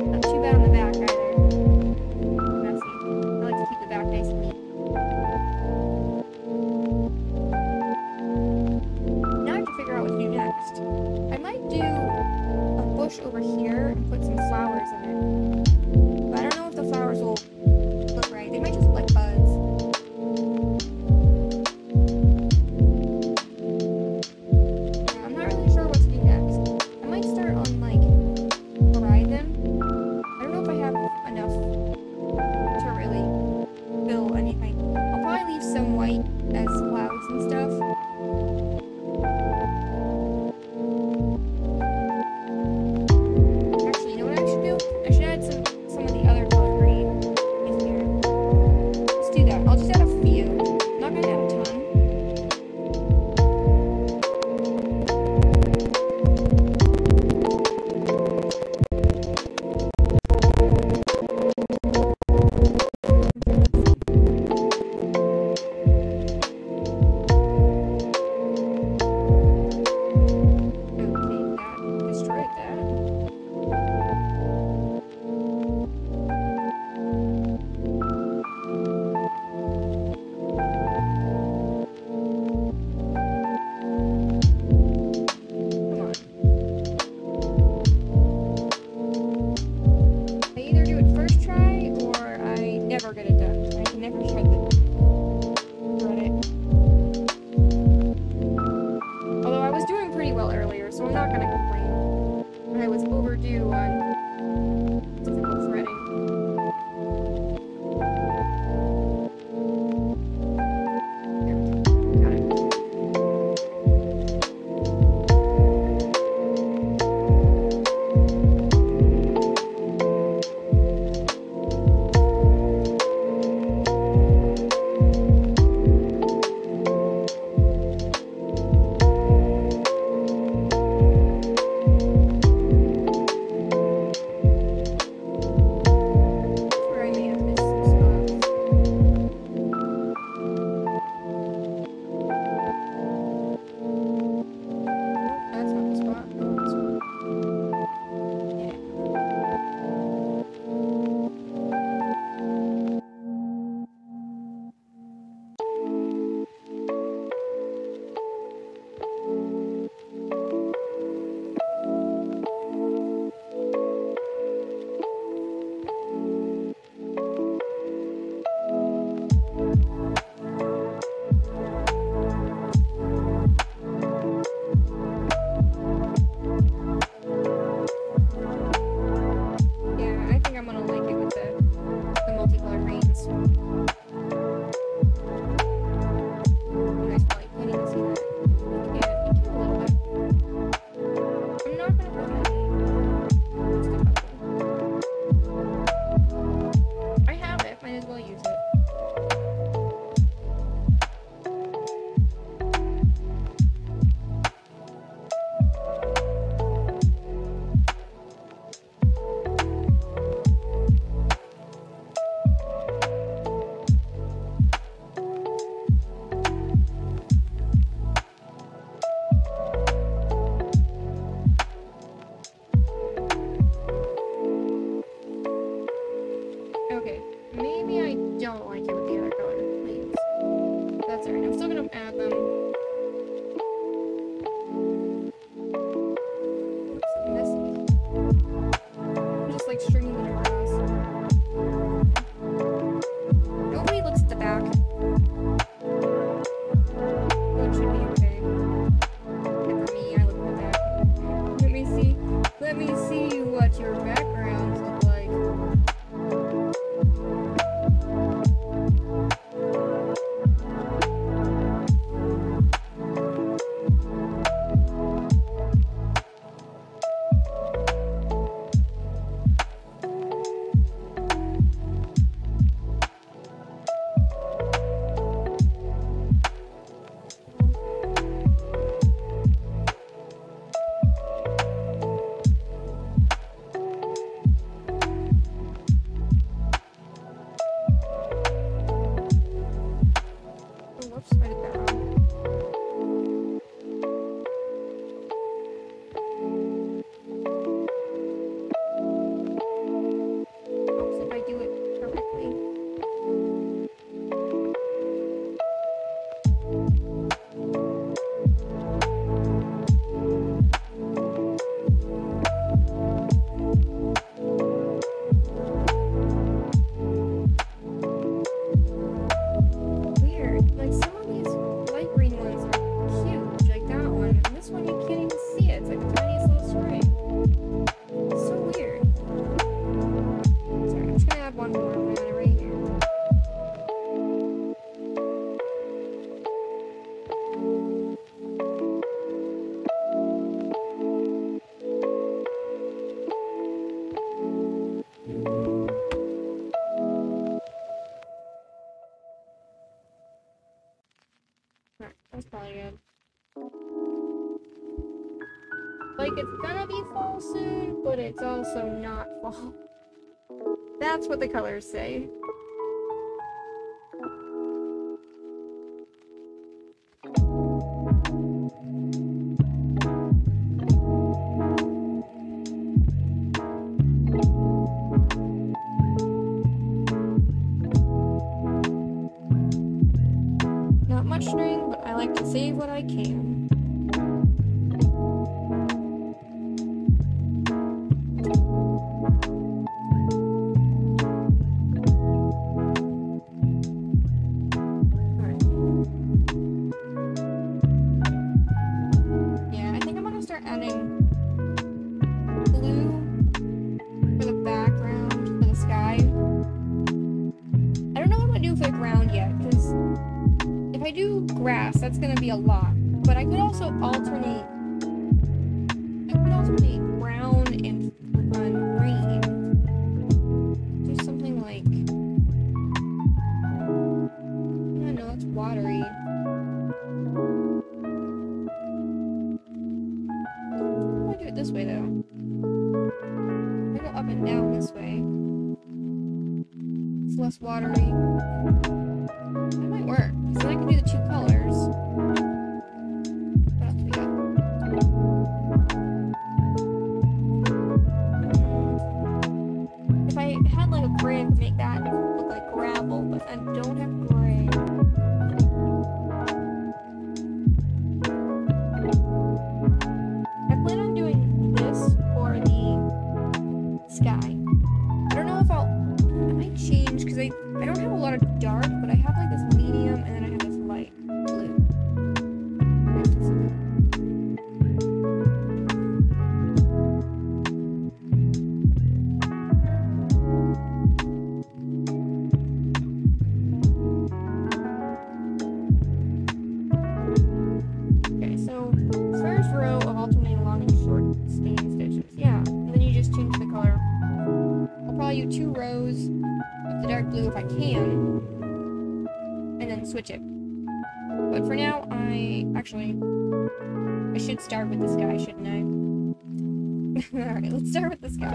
Not too bad on the back either. Messy. I like to keep the back nice and neat. Now I have to figure out what to do next. I might do a bush over here and put some flowers in it. But I don't know if the flowers will look right. They might just look like buds. Yeah, I'm not really sure what to do next. I might start on, like, horizon. I don't know if I have enough to really fill anything. I'll probably leave some white as clouds and stuff. Actually, you know what I should do? I should add some of the other color green in here. Let's do that. I'll just add a few. I'm not gonna add a ton. Okay, that destroyed that. Come on. I either do it first try or I never get it done. I can never try to thread it. Although I was doing pretty well earlier, so I'm not gonna complain. I was overdue on difficult threading. There we go. Got it. nice light. Can't even see that. Yeah, I can a little bit. I'm not gonna put any. Just a couple. I have it. Might as well use it. Okay, maybe I don't like it with the other color leaves. That's alright, I'm still gonna add them. Oops, messy. I'm just like stringing it across. Nobody looks at the back. So it should be okay. And for me, I look at the back. Let me see what your backgrounds look like. Whoops, I did that wrong. Helps if I do it correctly. Weird. Like some of these light green ones are huge, like that one. And this one you can't even see it. It's like the tiniest little string. It's so weird. Sorry, I'm just gonna add one more banana right here. Alright, that's probably good. Like, it's gonna be fall soon, but it's also not fall. That's what the colors say. Not much string, but I like to save what I can. Alright. Yeah, I think I'm gonna start adding blue for the background, for the sky. I don't know what I'm gonna do for the ground yet, because if I do grass, that's gonna be a lot. But I could also alternate. I could alternate brown and green. Do something like. I don't know. That's watery. How do I do it this way though? I go up and down this way. It's less watery. That might work. So then I can do the two colors. What else we got? If I had like a gray, I could make that look like gravel, but I don't have gray. I plan on doing this for the sky. I don't know if I might change because I don't have a lot of dark, but I have like this medium and then I have this light blue. can switch it. But for now, I should start with this guy, shouldn't I? Alright, let's start with this guy.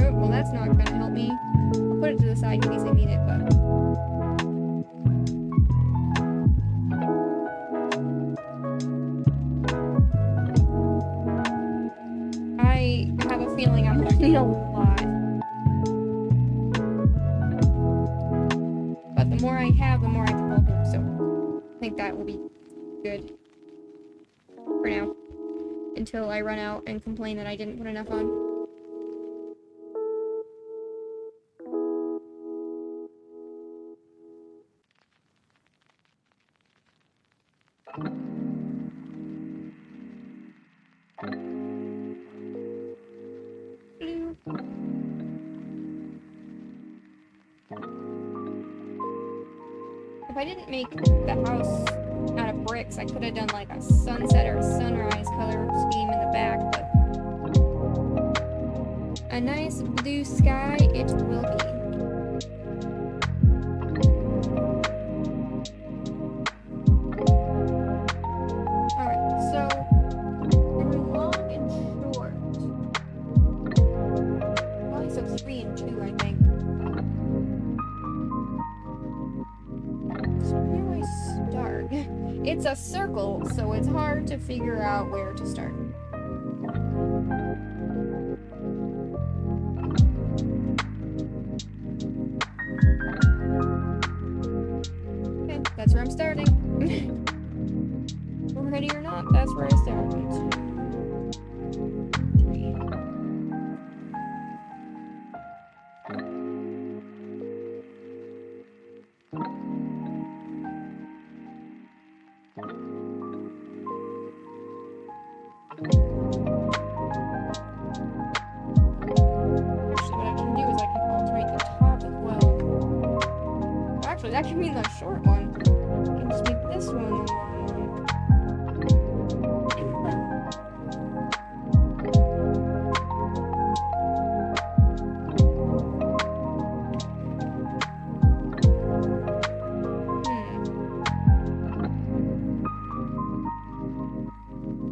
Oh, well that's not gonna help me. I'll put it to the side in case I need it, but... I have a feeling I'm learning a lot. But the more I have, the more I can alter, so I think that will be good for now. Until I run out and complain that I didn't put enough on. If I didn't make the house out of bricks, I could have done like a sunset or a sunrise color scheme in the back, but a nice blue sky it will be. Alright, so very long and short. Probably so 3 and 2, I think. Where do I start? It's a circle, so it's hard to figure out where to start. Okay, that's where I'm starting. Ready or not, that's where I start. 1, 2, 3. That can be the short one. I can just make this one the long one.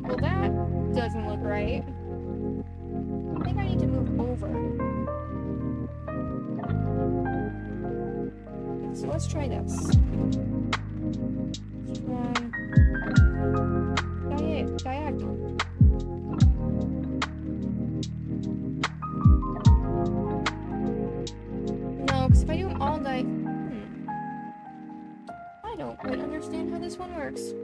Well, that doesn't look right. I think I need to move over. So let's try this. Let's try diagonal. No, because if I do them all I don't quite understand how this one works.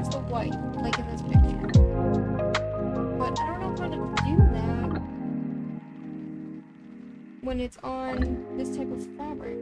The white, like in this picture. But I don't know how to do that when it's on this type of fabric.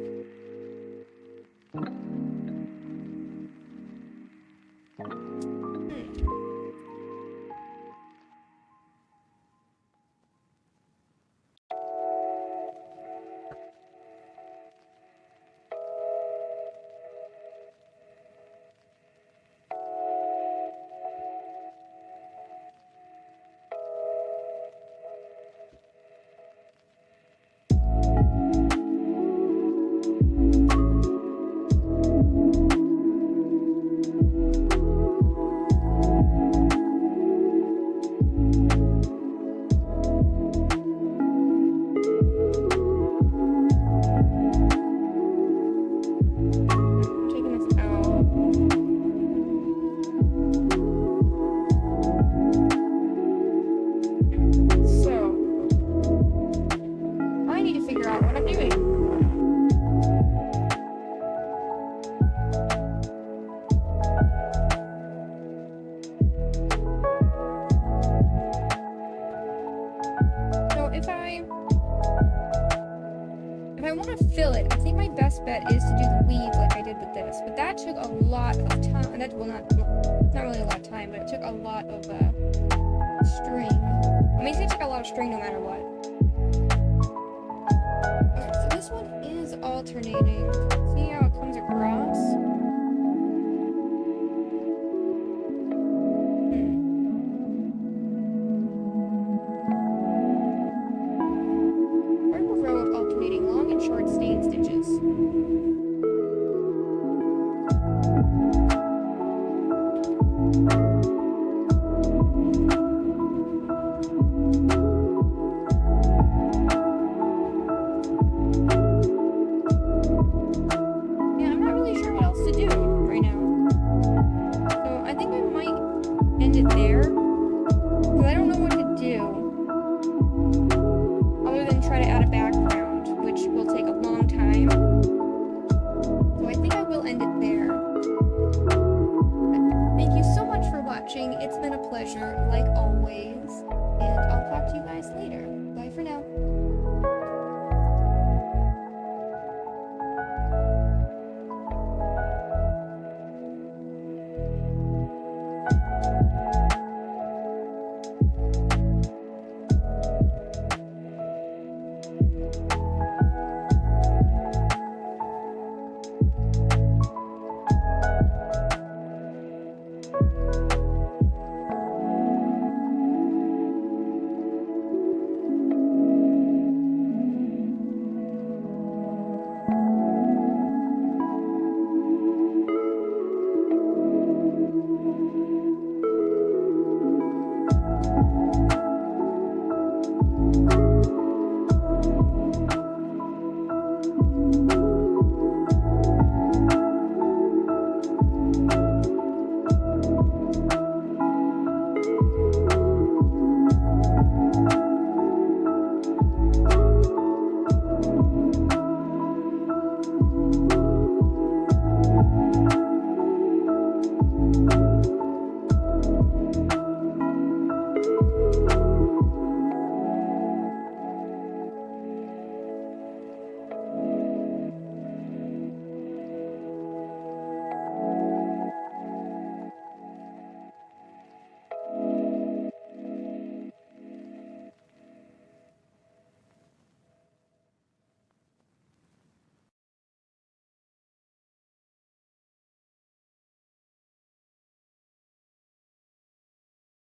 want to fill it, I think my best bet is to do the weave like I did with this. But that took a lot of time. And that, well, not really a lot of time, but it took a lot of string. I mean, it's gonna take a lot of string no matter what. Okay, so this one is alternating. See how it comes across?